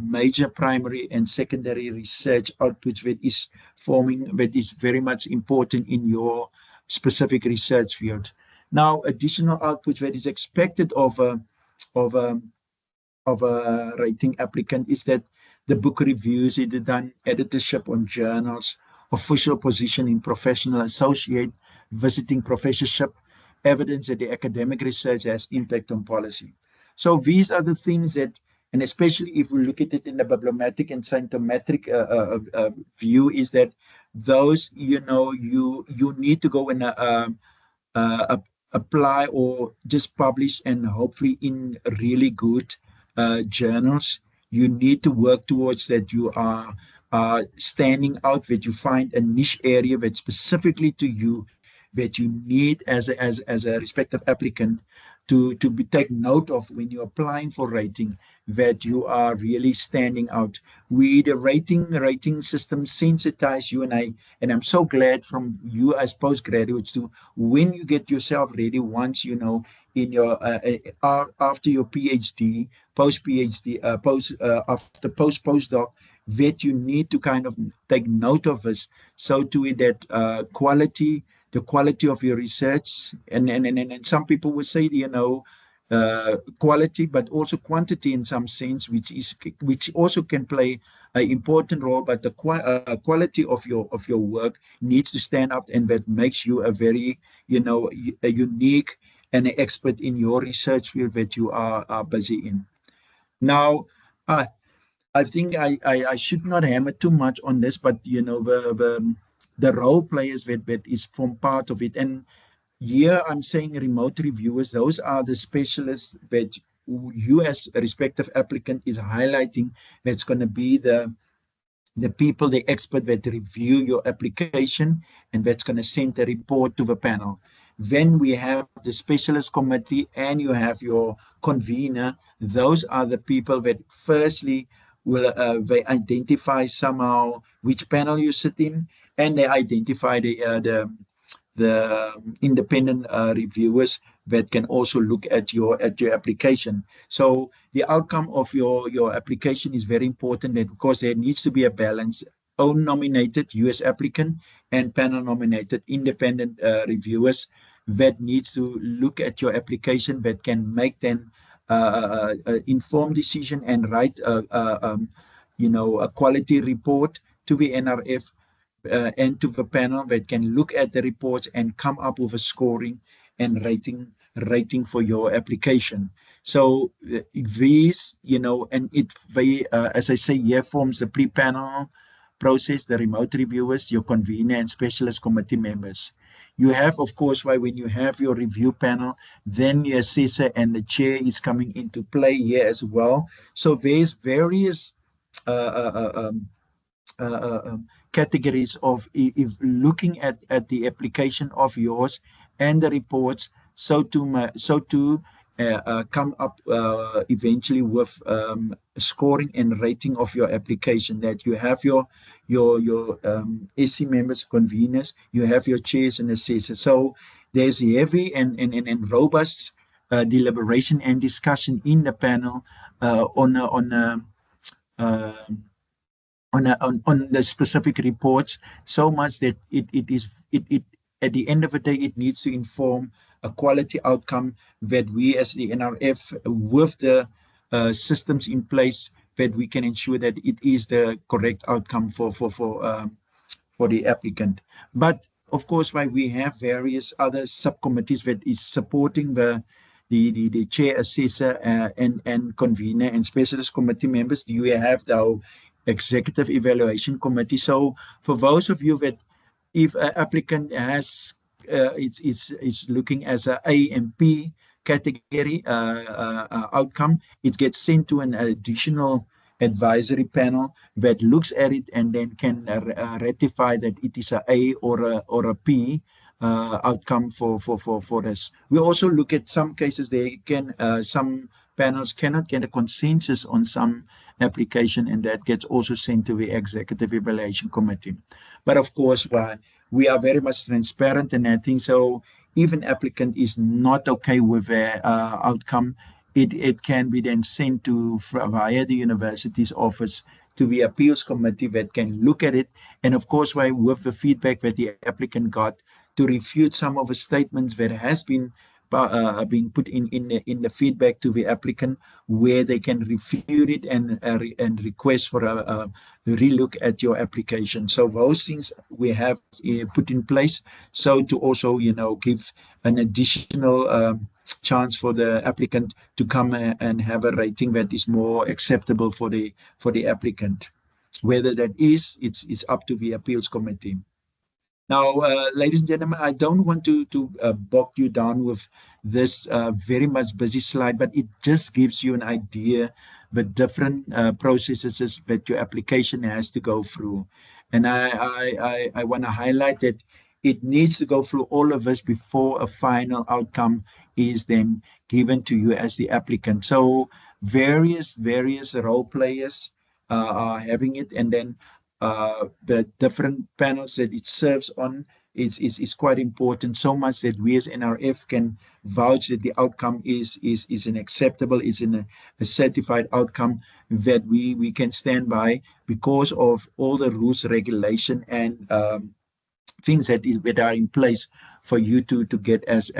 major primary and secondary research outputs that is very much important in your specific research field. Now, additional outputs that is expected of a of a writing applicant is that the book reviews is done, editorship on journals, official position in professional associate, visiting professorship, evidence that the academic research has impact on policy. So these are the things that, and especially if we look at it in the bibliometric and scientometric view, is that those, you need to go and apply or just publish, and hopefully in really good journals. You need to work towards that. You are standing out, that you find a niche area that specifically to you, that you need as a respective applicant to take note of when you're applying for rating, that you are really standing out. We the rating system sensitize you, and I'm so glad from you as postgraduates to, when you get yourself ready, once in your after your PhD, post PhD, after postdoc, that you need to kind of take note of this, so to it that the quality of your research, and some people would say, quality, but also quantity in some sense, which also can play an important role. But the quality of your work needs to stand up, and that makes you a very a unique and an expert in your research field that you are busy in. Now, I think I should not hammer too much on this, but the role players that is from part of it. And here I'm saying remote reviewers, those are the specialists that you as a respective applicant is highlighting, that's going to be the people, the expert that review your application, and that's going to send a report to the panel. Then we have the specialist committee, and you have your convener. Those are the people that firstly will they identify somehow which panel you sit in, and they identify the independent reviewers that can also look at your application. So the outcome of your application is very important, and because there needs to be a balance: own nominated US applicant and panel nominated independent reviewers that needs to look at your application, that can make then informed decision and write a quality report to the NRF and to the panel, that can look at the reports and come up with a scoring and rating for your application. So these, and as I say here, forms the pre-panel process, the remote reviewers, your convener, and specialist committee members. You have, of course, why when you have your review panel, then the assessor and the chair is coming into play here as well. So there's various uh, uh, uh, um, categories of, if looking at the application of yours and the reports, so to come up eventually with scoring and rating of your application, that you have your SC members, conveners, you have your chairs and assessors. So there's heavy and robust deliberation and discussion in the panel uh, on the specific reports, so much that it at the end of the day, it needs to inform a quality outcome that we as the NRF, with the systems in place, that we can ensure that it is the correct outcome for the applicant. But of course, why we have various other subcommittees that is supporting the chair, assessor, and convener and specialist committee members. You have the executive evaluation committee. So for those of you that, if an applicant has it's looking as A and P category outcome, it gets sent to an additional advisory panel that looks at it and then can ratify that it is a A or a P outcome for this. We also look at some cases they can some panels cannot get a consensus on some application, and that gets also sent to the executive evaluation committee. But of course, we are very much transparent in that thing. So if an applicant is not okay with their outcome, it can be then sent to via the university's office to the appeals committee that can look at it. And of course, with the feedback that the applicant got, to refute some of the statements that has been being put in the feedback to the applicant, where they can refute it and request for a relook at your application. So those things we have put in place, so to also give an additional chance for the applicant to come and have a rating that is more acceptable for the applicant. Whether that is, it's up to the appeals committee. Now, ladies and gentlemen, I don't want to bog you down with this very much busy slide, but it just gives you an idea the different processes that your application has to go through. And I want to highlight that it needs to go through all of this before a final outcome is then given to you as the applicant. So various role players are having it, and then the different panels that it serves on is quite important, so much that we as NRF can vouch that the outcome is an acceptable, is a certified outcome that we can stand by because of all the rules, regulation, and things that are in place for you to get as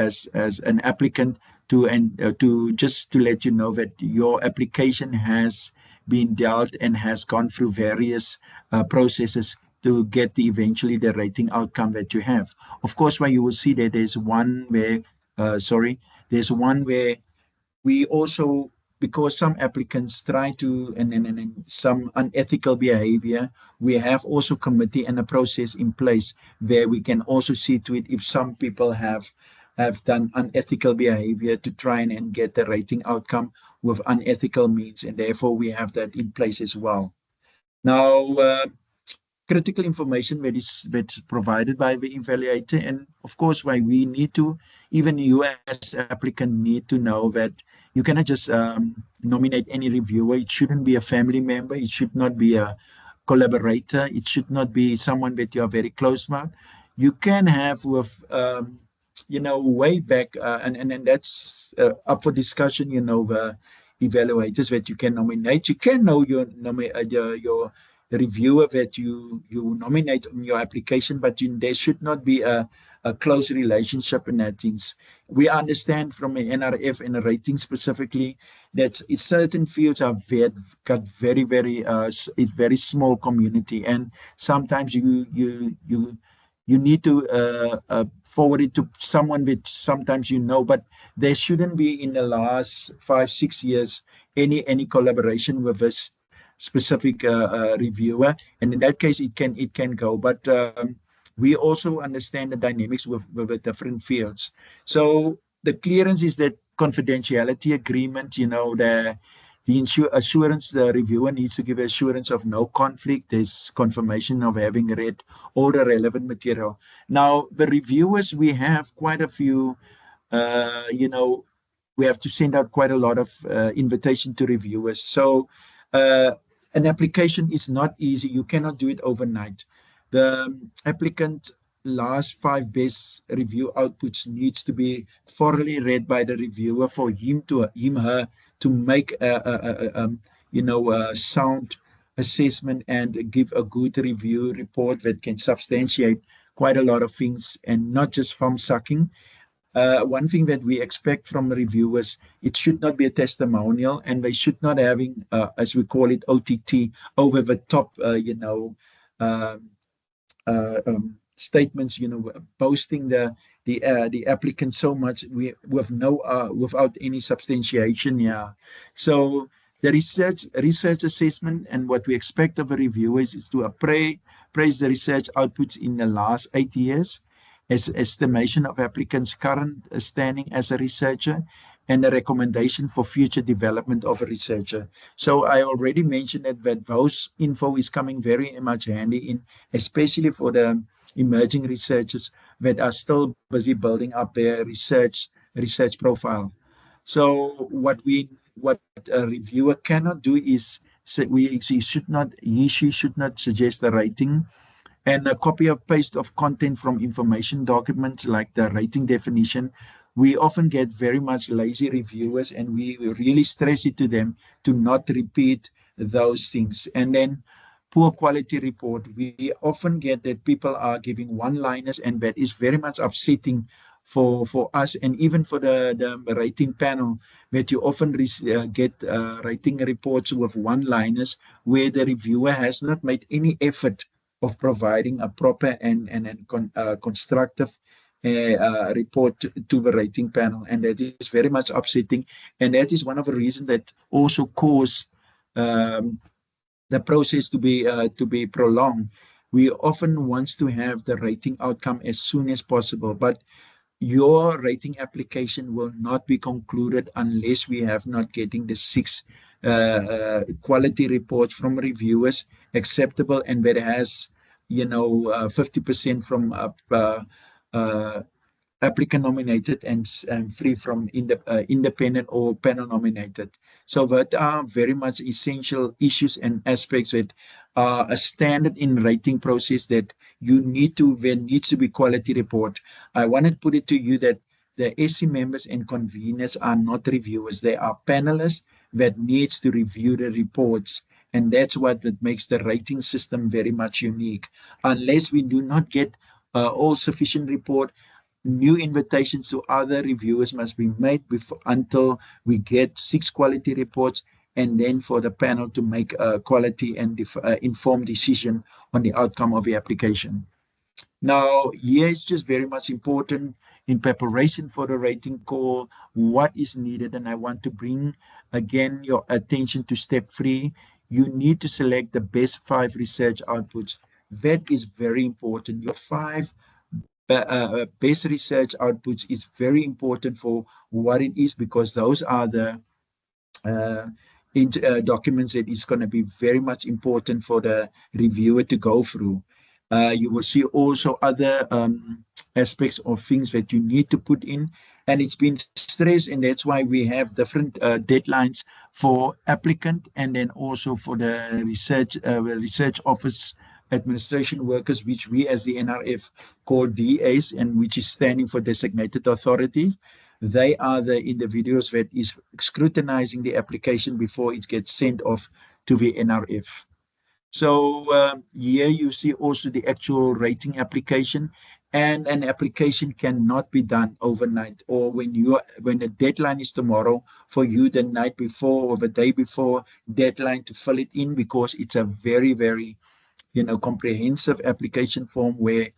an applicant to just to let you know that your application has been dealt and has gone through various processes to get eventually the rating outcome that you have. Of course, where you will see that there's one where we also, because some applicants try to and some unethical behavior, we have also committee and a process in place where we can also see to it if some people have done unethical behavior to try and get the rating outcome with unethical means, and therefore we have that in place as well. Now, critical information that's provided by the evaluator, and of course why we need to, even you as applicant need to know that you cannot just nominate any reviewer. It shouldn't be a family member, it should not be a collaborator, it should not be someone that you are very close with. You can have with way back and that's up for discussion, the evaluators that you can nominate. You can know your reviewer that you nominate on your application, but there should not be a close relationship in that things. We understand from an NRF and a rating specifically that certain fields are got it's very small community, and sometimes you need to forward it to someone which sometimes but there shouldn't be in the last 5-6 years any collaboration with this specific reviewer, and in that case it can go. But we also understand the dynamics with the different fields. So the clearance is that confidentiality agreement, the assurance, the reviewer needs to give assurance of no conflict. There's confirmation of having read all the relevant material. Now, the reviewers, we have quite a few, we have to send out quite a lot of invitation to reviewers. So an application is not easy. You cannot do it overnight. The applicant last 5 best review outputs needs to be thoroughly read by the reviewer for her to make a sound assessment and give a good review report that can substantiate quite a lot of things and not just from sucking. One thing that we expect from reviewers, it should not be a testimonial, and they should not having, as we call it, OTT, over the top, statements, boasting the applicant so much without any substantiation. Yeah. So the research assessment, and what we expect of a reviewer is to praise the research outputs in the last 8 years, as estimation of applicants' current standing as a researcher, and a recommendation for future development of a researcher. So I already mentioned that those info is coming very much handy in, especially for the emerging researchers that are still busy building up their research profile. So what a reviewer cannot do is say she should not suggest a rating and a copy of paste of content from information documents like the rating definition. We often get very much lazy reviewers, and we really stress it to them to not repeat those things. And then poor quality report. We often get that people are giving one-liners, and that is very much upsetting for us and even for the rating panel, that you often get rating reports with one-liners where the reviewer has not made any effort of providing a proper and constructive report to the rating panel, and that is very much upsetting, and that is one of the reasons that also cause um, the process to be prolonged. We often want to have the rating outcome as soon as possible, but your rating application will not be concluded unless we have not getting the six quality reports from reviewers acceptable, and that has 50% from uh, applicant nominated and free from independent or panel nominated. So that are very much essential issues and aspects that are a standard in rating process that you need to, there needs to be quality report. I want to put it to you that the SC members and conveners are not reviewers. They are panelists that needs to review the reports. And that's what that makes the rating system very much unique. Unless we do not get all sufficient report, new invitations to other reviewers must be made before, until we get six quality reports, and then for the panel to make a quality and informed decision on the outcome of the application. Now, here it's just very much important in preparation for the rating call, what is needed. And I want to bring again your attention to step 3. You need to select the best 5 research outputs. That is very important. Your 5 base research outputs is very important for what it is, because those are the uh, documents that is going to be very much important for the reviewer to go through. You will see also other aspects of things that you need to put in, and it's been stressed, and that's why we have different deadlines for applicant and then also for the research office administration workers, which we as the NRF call DAs, and which is standing for designated authority. They are the individuals that is scrutinizing the application before it gets sent off to the NRF. So here you see also the actual rating application, and an application cannot be done overnight, or when the deadline is tomorrow, for you the night before or the day before deadline to fill it in, because it's a very, very comprehensive application form where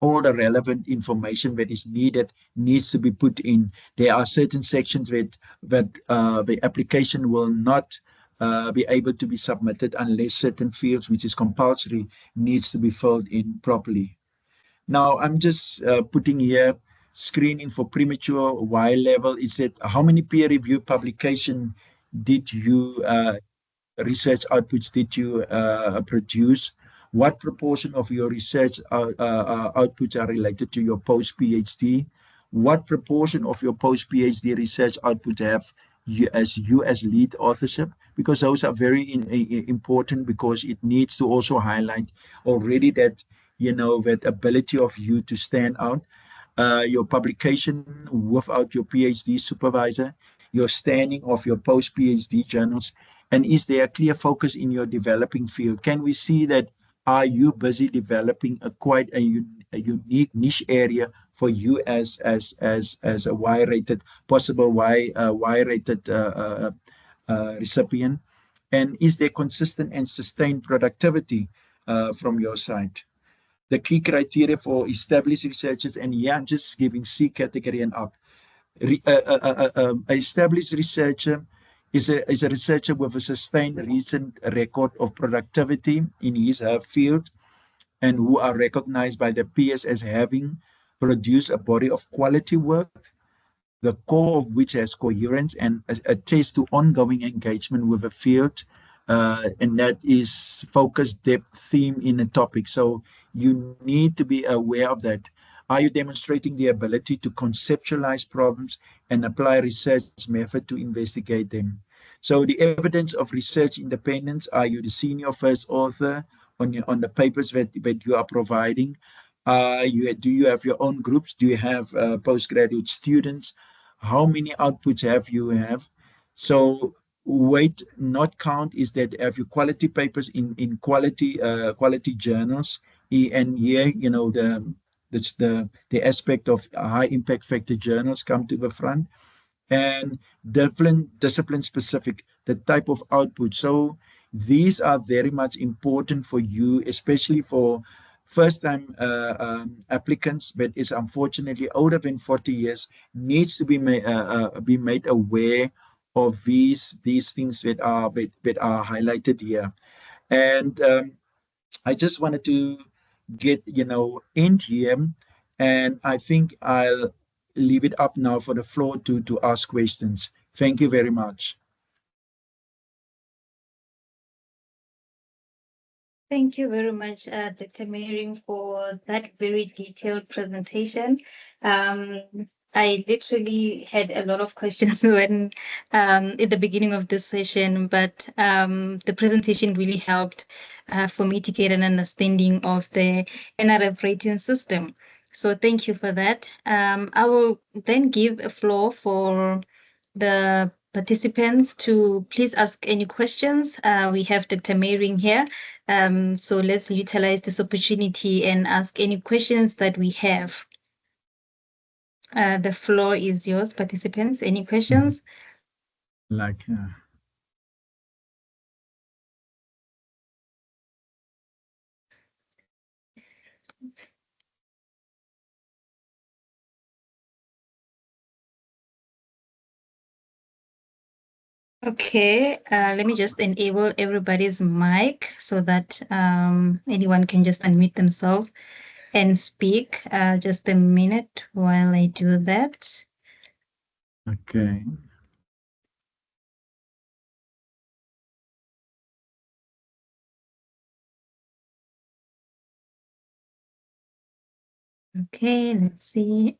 all the relevant information that is needed needs to be put in. There are certain sections that the application will not be able to be submitted unless certain fields, which is compulsory, needs to be filled in properly. Now, I'm just putting here screening for premature Y level. Is that how many peer review publication did you research outputs did you produce? What proportion of your research outputs are related to your post-PhD? What proportion of your post-PhD research output have you as lead authorship? Because those are very important, because it needs to also highlight already that, that ability of you to stand out, your publication without your PhD supervisor, your standing of your post-PhD journals, and is there a clear focus in your developing field? Can we see that are you busy developing a quite a unique niche area for you as a Y-rated possible Y-rated recipient? And is there consistent and sustained productivity from your side? The key criteria for established researchers, and yeah, I'm just giving C category and up. Established researcher is a researcher with a sustained recent record of productivity in his her field, and who are recognized by their peers as having produced a body of quality work. the core of which has coherence and attests to ongoing engagement with the field, and that is focus, depth, theme in a topic. So you need to be aware of that. Are you demonstrating the ability to conceptualize problems and apply research method to investigate them? So the evidence of research independence, are you the senior first author on the papers that you are providing? Do you have your own groups? Do you have postgraduate students? How many outputs have you have? So weight not count is that have you quality papers in quality journals. And here, the aspect of high impact factor journals come to the front, and discipline specific, the type of output. So these are very much important for you, especially for first time applicants, but is unfortunately older than 40 years, needs to be made aware of these things that are highlighted here. And I just wanted to get, end here. And I think I'll leave it up now for the floor to ask questions. Thank you very much. Thank you very much, Dr. Mary, for that very detailed presentation. Um, I literally had a lot of questions when at the beginning of this session, but the presentation really helped for me to get an understanding of the NRF rating system. So thank you for that. I will then give a floor for the participants to please ask any questions. We have Dr. Mayring here. So let's utilize this opportunity and ask any questions that we have. The floor is yours, participants. Any questions? Like, Okay, let me just enable everybody's mic so that anyone can just unmute themselves and speak. Just a minute while I do that. okay. Okay, let's see.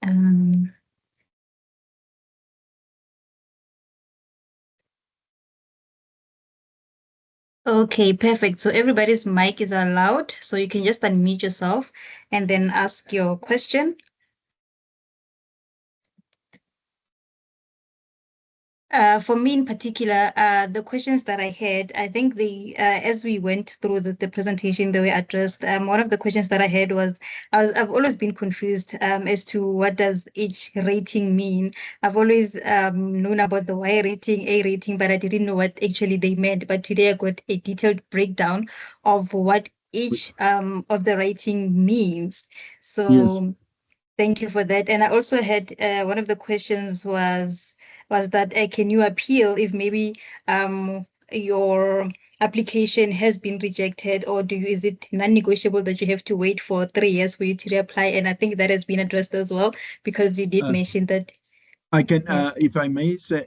Okay, perfect. So everybody's mic is allowed. So you can just unmute yourself and then ask your question. For me in particular, the questions that I had, I think as we went through the presentation, they were addressed. One of the questions that I had was, I've always been confused as to what does each rating mean. I've always known about the Y rating, A rating, but I didn't know what actually they meant. But today I got a detailed breakdown of what each of the rating means. Yes. So thank you for that. And I also had one of the questions was that can you appeal if maybe your application has been rejected, or is it non-negotiable that you have to wait for 3 years for you to reapply? And I think that has been addressed as well, because you did Uh, mention that. I can, Yes. if I may say,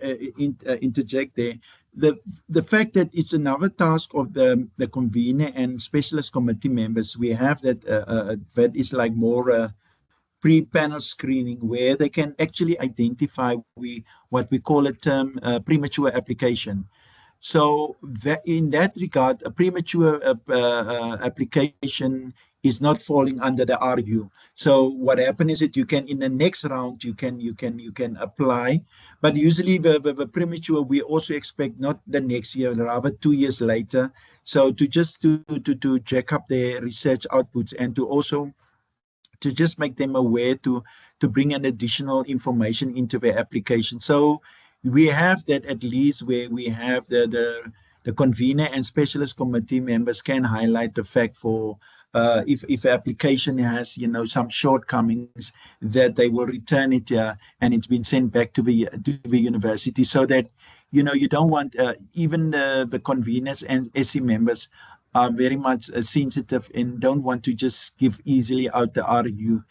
interject there. The fact that it's another task of the convener and specialist committee members, we have that is like more pre-panel screening, where they can actually identify what we call a term premature application. So that in that regard, a premature application is not falling under the RU. So what happens is that you can, in the next round, you can apply, but usually the premature we also expect not the next year, rather 2 years later. So to jack up their research outputs, and to also to just make them aware to bring an additional information into their application. So we have that, at least where we have the convener and specialist committee members can highlight the fact for if application has some shortcomings, that they will return it and it's been sent back to the university, so that you don't want even the conveners and SC members are very much sensitive and don't want to just give easily out the RU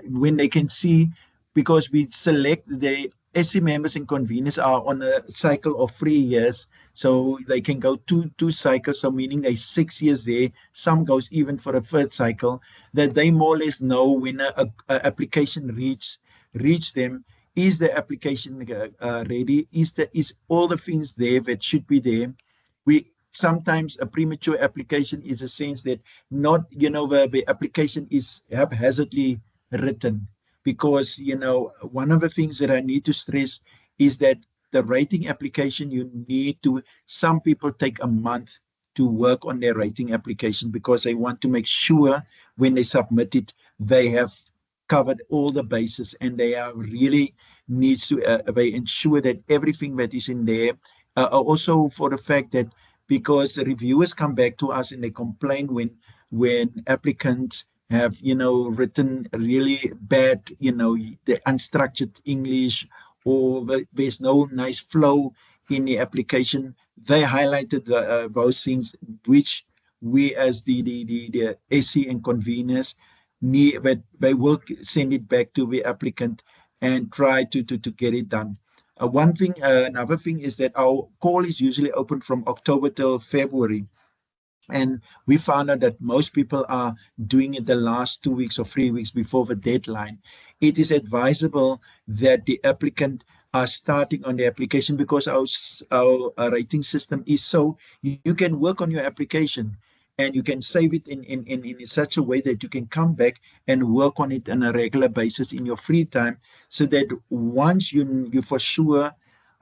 when they can see, because we select SC members and conveners are on a cycle of 3 years, so they can go two cycles. So meaning they 6 years there. Some goes even for a third cycle. That they more or less know when a application reach them. Is the application ready? Is all the things there that should be there? We sometimes a premature application is a sense that not the application is haphazardly written, because one of the things that I need to stress is that the rating application, you need to, some people take a month to work on their rating application because they want to make sure when they submit it they have covered all the bases, and they are really needs to they ensure that everything that is in there, also for the fact that because the reviewers come back to us and they complain when applicants have written really bad, the unstructured English, or there's no nice flow in the application. They highlighted those things which we as the SC and conveners need, that they will send it back to the applicant and try to get it done. Another thing is that our call is usually open from October till February. And we found out that most people are doing it the last 2 weeks or 3 weeks before the deadline. It is advisable that the applicant are starting on the application, because our rating system is so you can work on your application and you can save it in such a way that you can come back and work on it on a regular basis in your free time, so that once you for sure,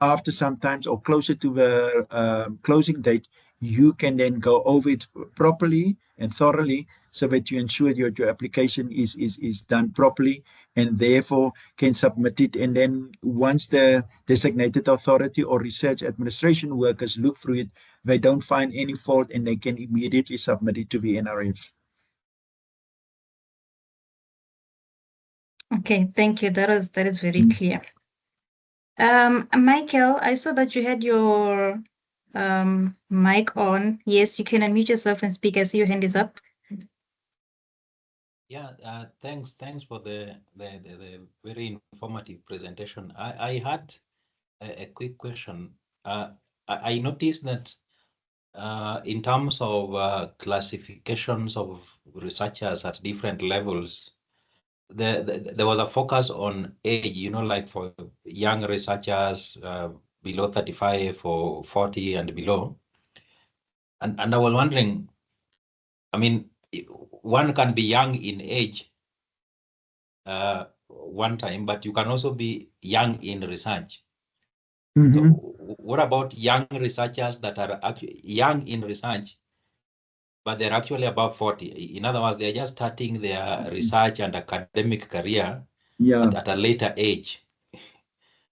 after sometimes or closer to the closing date, you can then go over it properly and thoroughly, so that you ensure your application is done properly, and therefore can submit it. And then once the designated authority or research administration workers look through it, they don't find any fault and they can immediately submit it to the NRF. Okay, thank you. That is very clear. Michael, I saw that you had your mic on. Yes, you can unmute yourself and speak. I see your hand is up. Yeah, thanks for the very informative presentation. I had a quick question. I noticed that in terms of classifications of researchers at different levels, there was a focus on age, like for young researchers below 35 or 40 and below. And I was wondering, I mean, one can be young in age one time, but you can also be young in research. So what about young researchers that are actually young in research, but they're actually above 40? In other words, they're just starting their research and academic career at a later age.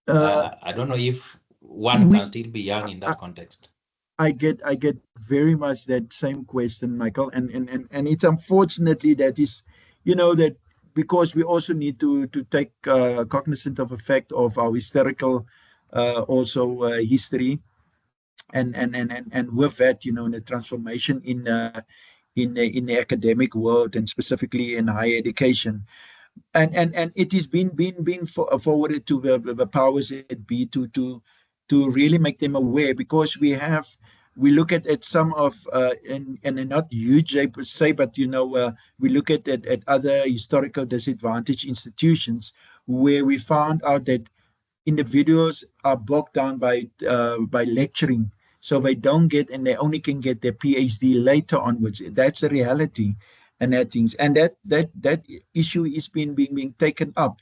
I don't know if one can still be young in that context. I get very much that same question, Michael, and it's unfortunately that is, that because we also need to take cognizant of the fact of our historical also history, and with that, the transformation in the academic world, and specifically in higher education. And it is being forwarded to the powers that be to really make them aware, because we look at some of and not huge per se, but we look at other historical disadvantaged institutions where we found out that individuals are bogged down by lecturing, so they don't get, and they only can get their PhD later onwards. That's a reality, and that issue is being taken up.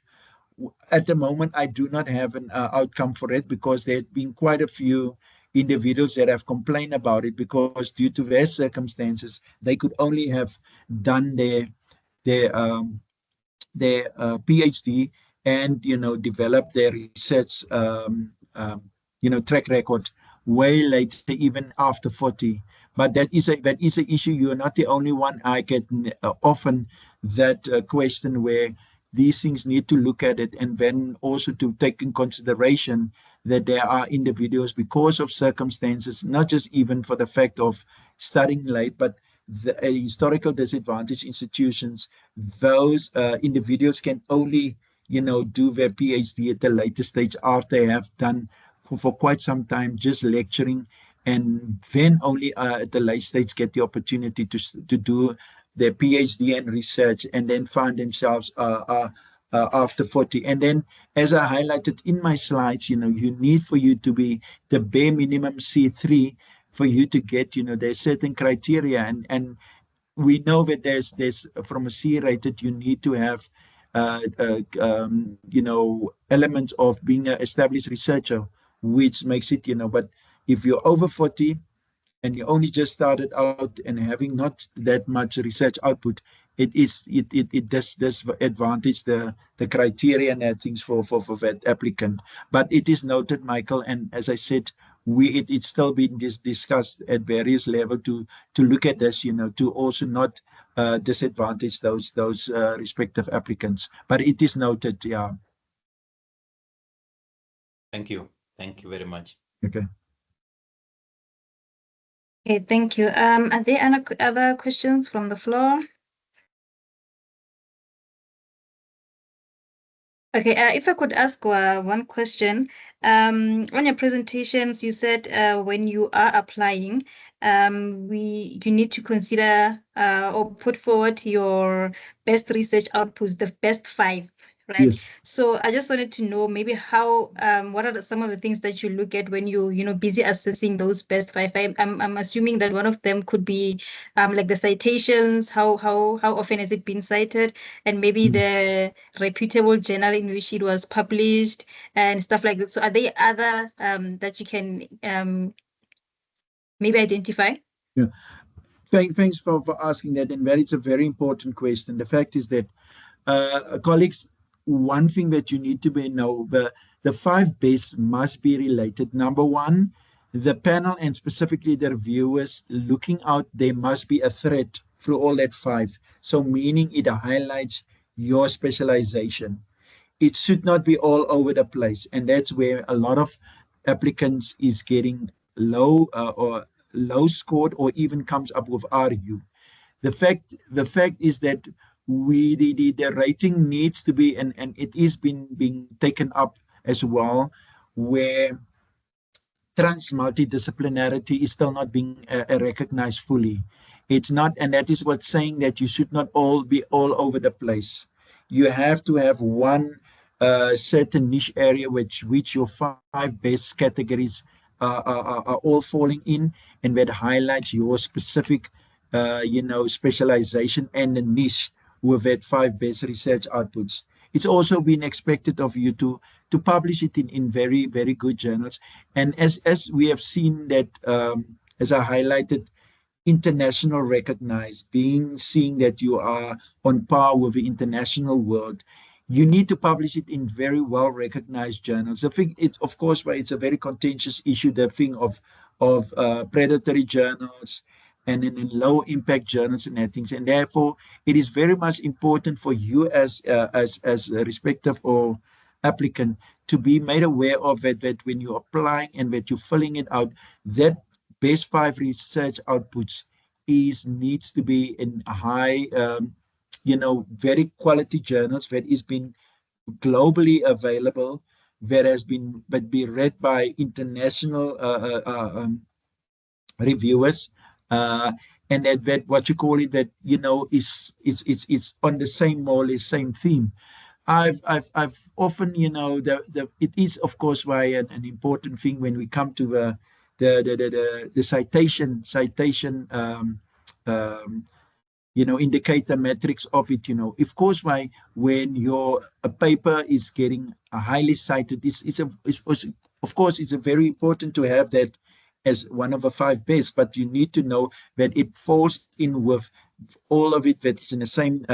At the moment, I do not have an outcome for it, because there have been quite a few individuals that have complained about it, because due to their circumstances, they could only have done their PhD, and develop their research track record way later, even after 40. But that is an issue. You are not the only one. I get often that question, where these things need to look at it, and then also to take in consideration that there are individuals, because of circumstances, not just even for the fact of studying late, but the historical disadvantaged institutions, those individuals can only do their PhD at the later stage after they have done for quite some time just lecturing, and then only at the late stage get the opportunity to do their PhD and research, and then find themselves after 40. And then, as I highlighted in my slides, you need for you to be the bare minimum C3 for you to get, there's certain criteria, and we know that there's from a C rated, you need to have elements of being an established researcher, which makes it, but if you're over 40 and you only just started out and having not that much research output, it does advantage the criteria and things for that applicant. But it is noted, Michael, and as I said, it's still being discussed at various levels to look at this, to also not disadvantage those respective applicants. But it is noted, yeah. Thank you. Thank you very much. Okay. Okay, thank you. Are there any other questions from the floor? Okay, if I could ask one question. On your presentations, you said when you are applying, you need to consider or put forward your best research outputs, the best 5, right? Yes. So I just wanted to know maybe how what are some of the things that you look at when you busy assessing those best 5. I'm assuming that one of them could be like the citations, how often has it been cited, and maybe the reputable journal in which it was published and stuff like that. So are there other that you can maybe identify? Yeah. Thanks for asking that, and that is a very important question. The fact is that, colleagues, one thing that you need to know, the 5 best must be related. Number one, the panel and specifically the reviewers looking out, there must be a thread through all that 5. So meaning it highlights your specialization. It should not be all over the place, and that's where a lot of applicants is getting low or low scored, or even comes up with RU. The fact is that the rating needs to be, and it is being taken up as well, where trans multidisciplinarity is still not being recognized fully. It's not, and that is what's saying that you should not all be all over the place. You have to have one certain niche area which your 5 best categories are all falling in, and that highlights your specific specialization and the niche with that 5 best research outputs. It's also been expected of you to publish it in very, very good journals. And as we have seen that, as I highlighted, international recognized, seeing that you are on par with the international world, you need to publish it in very well recognized journals. I think it's, of course, why it's a very contentious issue, the thing of predatory journals and in low impact journals and that things. And therefore, it is very much important for you as a respective or applicant to be made aware of it, that when you're applying and that you're filling it out, that best 5 research outputs needs to be in high, very quality journals that is being globally available, that has been but be read by international reviewers, uh, and that what you call it, that is on the same, more or less same theme. I've often, it is, of course, why an important thing when we come to the citation indicator metrics of it. Of course, why when your a paper is getting a highly cited, of course it's a very important to have that as one of the 5 best, but you need to know that it falls in with all of it that is in the same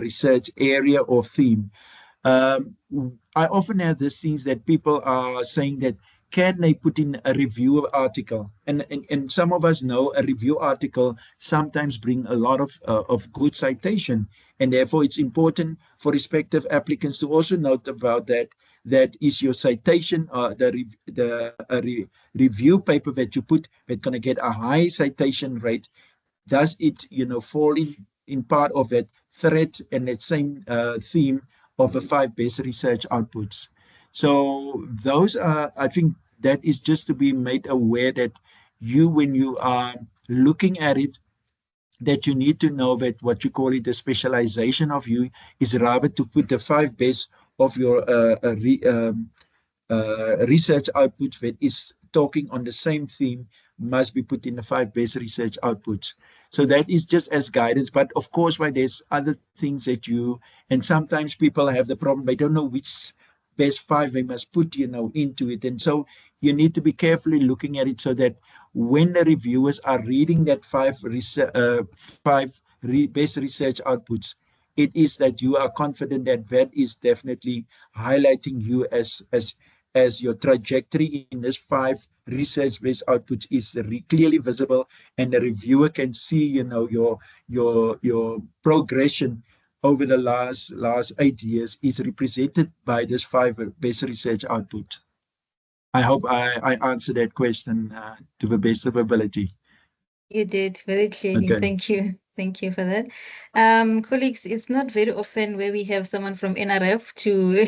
research area or theme. Um, I often have these things that people are saying that, can they put in a review article? And some of us know a review article sometimes bring a lot of good citation, and therefore it's important for respective applicants to also note about that. That is your citation, review paper that you put, that's going to get a high citation rate. Does it fall in part of that thread and that same theme of the 5 best research outputs. So those are, I think that is just to be made aware that you, when you are looking at it, that you need to know that what you call it the specialization of you is rather to put the 5 best of your research output that is talking on the same theme must be put in the 5 best research outputs. So that is just as guidance. But of course, why there's other things that you, and sometimes people have the problem, they don't know which best 5 they must put, into it. And so you need to be carefully looking at it so that when the reviewers are reading that best research outputs, it is that you are confident that that is definitely highlighting you as your trajectory in this 5 research-based outputs is clearly visible, and the reviewer can see, your progression over the last 8 years is represented by this 5 best research output. I hope I answered that question to the best of ability. You did very clearly. Okay. Thank you. Thank you for that. Colleagues, it's not very often where we have someone from NRF to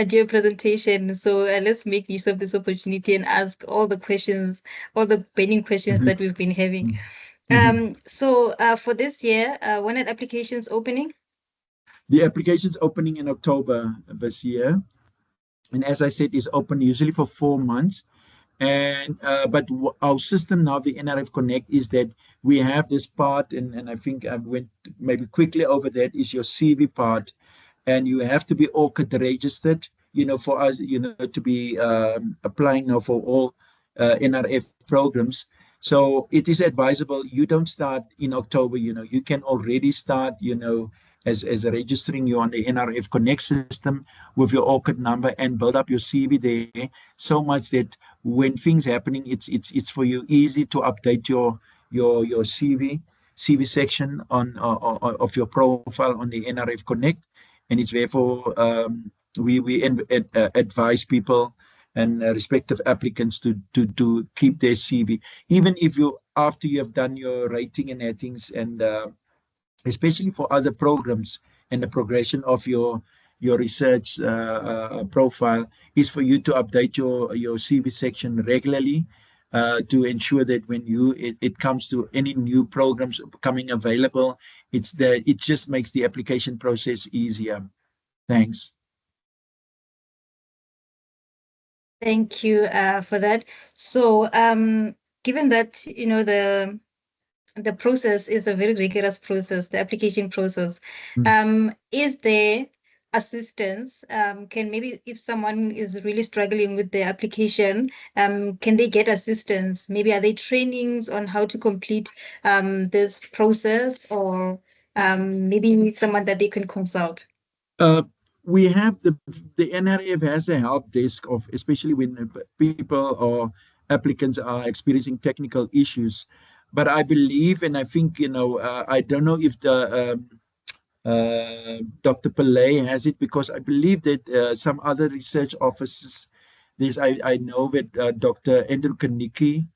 do a presentation. So let's make use of this opportunity and ask all the questions, all the burning questions that we've been having. So for this year, when are applications opening? The application's opening in October this year. And as I said, is open usually for 4 months. And but our system now, the NRF Connect, is that we have this part, and I think I went maybe quickly over that, is your CV part. And you have to be ORCID registered, for us, to be applying now for all NRF programs. So it is advisable you don't start in October. You can already start, as registering you on the NRF Connect system with your ORCID number and build up your CV there, so much that when things happening, it's for you easy to update your CV section of your profile on the NRF Connect. And it's therefore we advise people and respective applicants to keep their CV, even if you, after you have done your rating and ratings, and especially for other programs, and the progression of your research profile is for you to update your CV section regularly, to ensure that when it comes to any new programs becoming available, it just makes the application process easier. Thanks. Thank you for that. So given that, the process is a very rigorous process, the application process. Is there assistance? Can maybe, if someone is really struggling with the application, can they get assistance? Maybe are there trainings on how to complete this process, or maybe someone that they can consult? We have the NRF has a help desk of, especially when people or applicants are experiencing technical issues. But I believe, and I think, I don't know if the Dr. Pillay has it, because I believe that some other research offices, I know that Dr. Andrew Kaniki,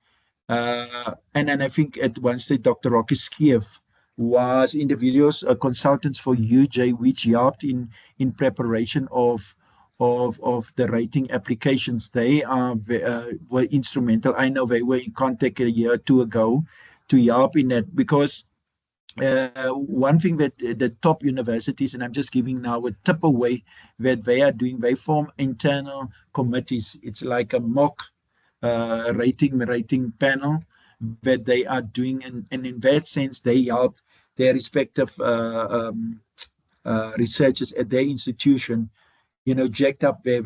and then I think at one stage Dr. Rocky Skiev was individuals, consultants for UJ, which helped in preparation of the rating applications. They were instrumental. I know they were in contact a year or two ago to help in that, because one thing that the top universities, and I'm just giving now a tip away, that they are doing, they form internal committees. It's like a mock rating panel that they are doing, and in that sense they help their respective researchers at their institution, jacked up their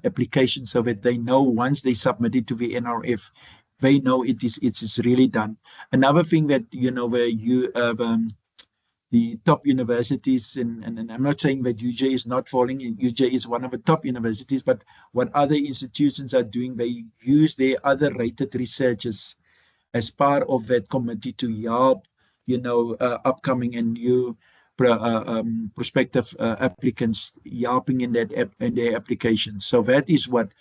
applications, so that they know once they submit it to the NRF, they know it's really done. Another thing that, where you the top universities, and I'm not saying that UJ is not falling in. UJ is one of the top universities, but what other institutions are doing, they use their other rated researchers as part of that committee to help, upcoming and new prospective applicants, helping in their applications. So that is what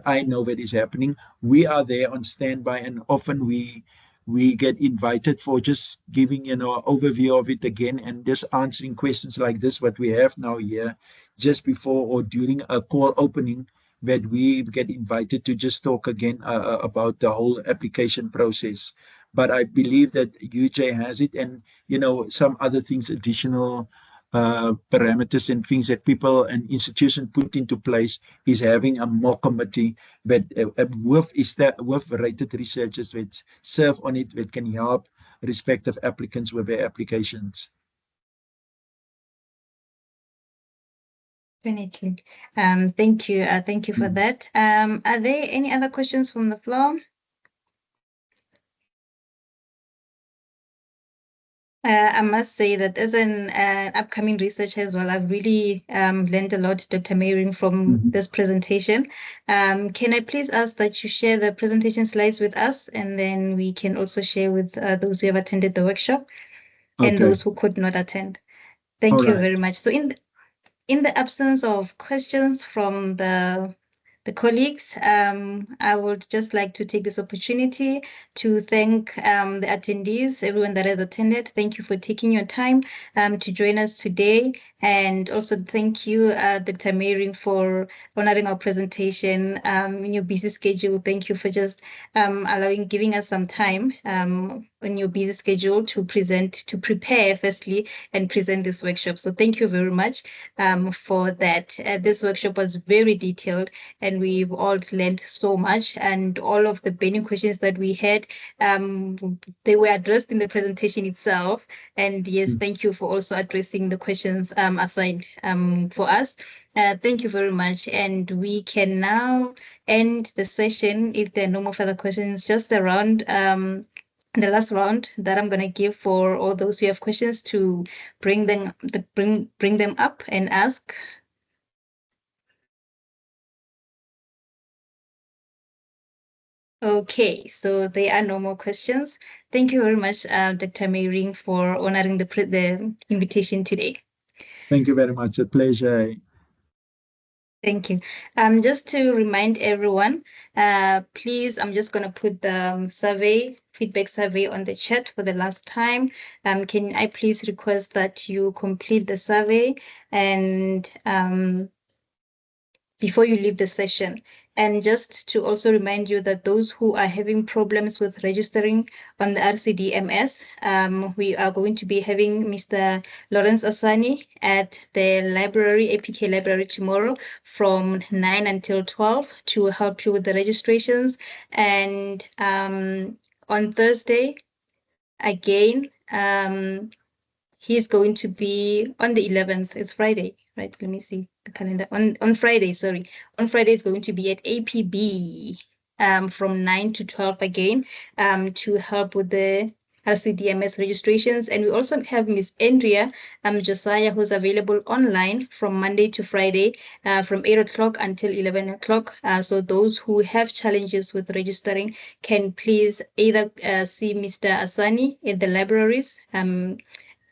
I know that is happening. We are there on standby, and often we we get invited for just giving, overview of it again and just answering questions like this, what we have now here, just before or during a call opening, that we get invited to just talk again about the whole application process. But I believe that UJ has it, and some other things, additional parameters and things that people and institutions put into place is having a mock committee that with rated researchers that serve on it, that can help respective applicants with their applications. Definitely. Thank you. Thank you for that. Are there any other questions from the floor? I must say that as an upcoming researcher as well, I've really learned a lot, Dr. Mayring, from this presentation. Can I please ask that you share the presentation slides with us, and then we can also share with those who have attended the workshop and those who could not attend. Thank you very much. So in the absence of questions from the colleagues, I would just like to take this opportunity to thank the attendees, everyone that has attended. Thank you for taking your time to join us today. And also thank you, Dr. Mayring, for honoring our presentation in your busy schedule. Thank you for just giving us some time in your busy schedule to prepare firstly, and present this workshop. So thank you very much for that. This workshop was very detailed, and we've all learned so much, and all of the burning questions that we had, they were addressed in the presentation itself. And yes, thank you for also addressing the questions assigned for us. Thank you very much. And we can now end the session if there are no more further questions. Just around the last round that I'm going to give for all those who have questions to bring them up and ask. Okay, so there are no more questions. Thank you very much, Dr. Mayring, for honoring the invitation today. Thank you very much. A pleasure. Thank you. Just to remind everyone, please, I'm just going to put the feedback survey on the chat for the last time. Can I please request that you complete the survey and before you leave the session? And just to also remind you that those who are having problems with registering on the RCDMS, we are going to be having Mr. Lawrence Asani at the library, APK library, tomorrow from 9 until 12 to help you with the registrations. And on Thursday, again, he's going to be on the 11th. It's Friday, right? Let me see the calendar. On Friday, sorry. On Friday is going to be at APB from 9 to 12 again to help with the LCDMS registrations. And we also have Miss Andrea Josiah, who's available online from Monday to Friday from 8 o'clock until 11 o'clock. So those who have challenges with registering can please either see Mr. Asani in the libraries,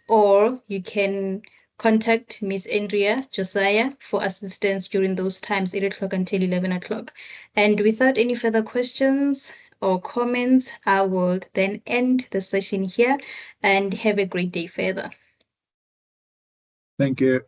or you can contact Miss Andrea Josiah for assistance during those times, 8 o'clock until 11 o'clock. And without any further questions or comments, I will then end the session here, and have a great day further. Thank you.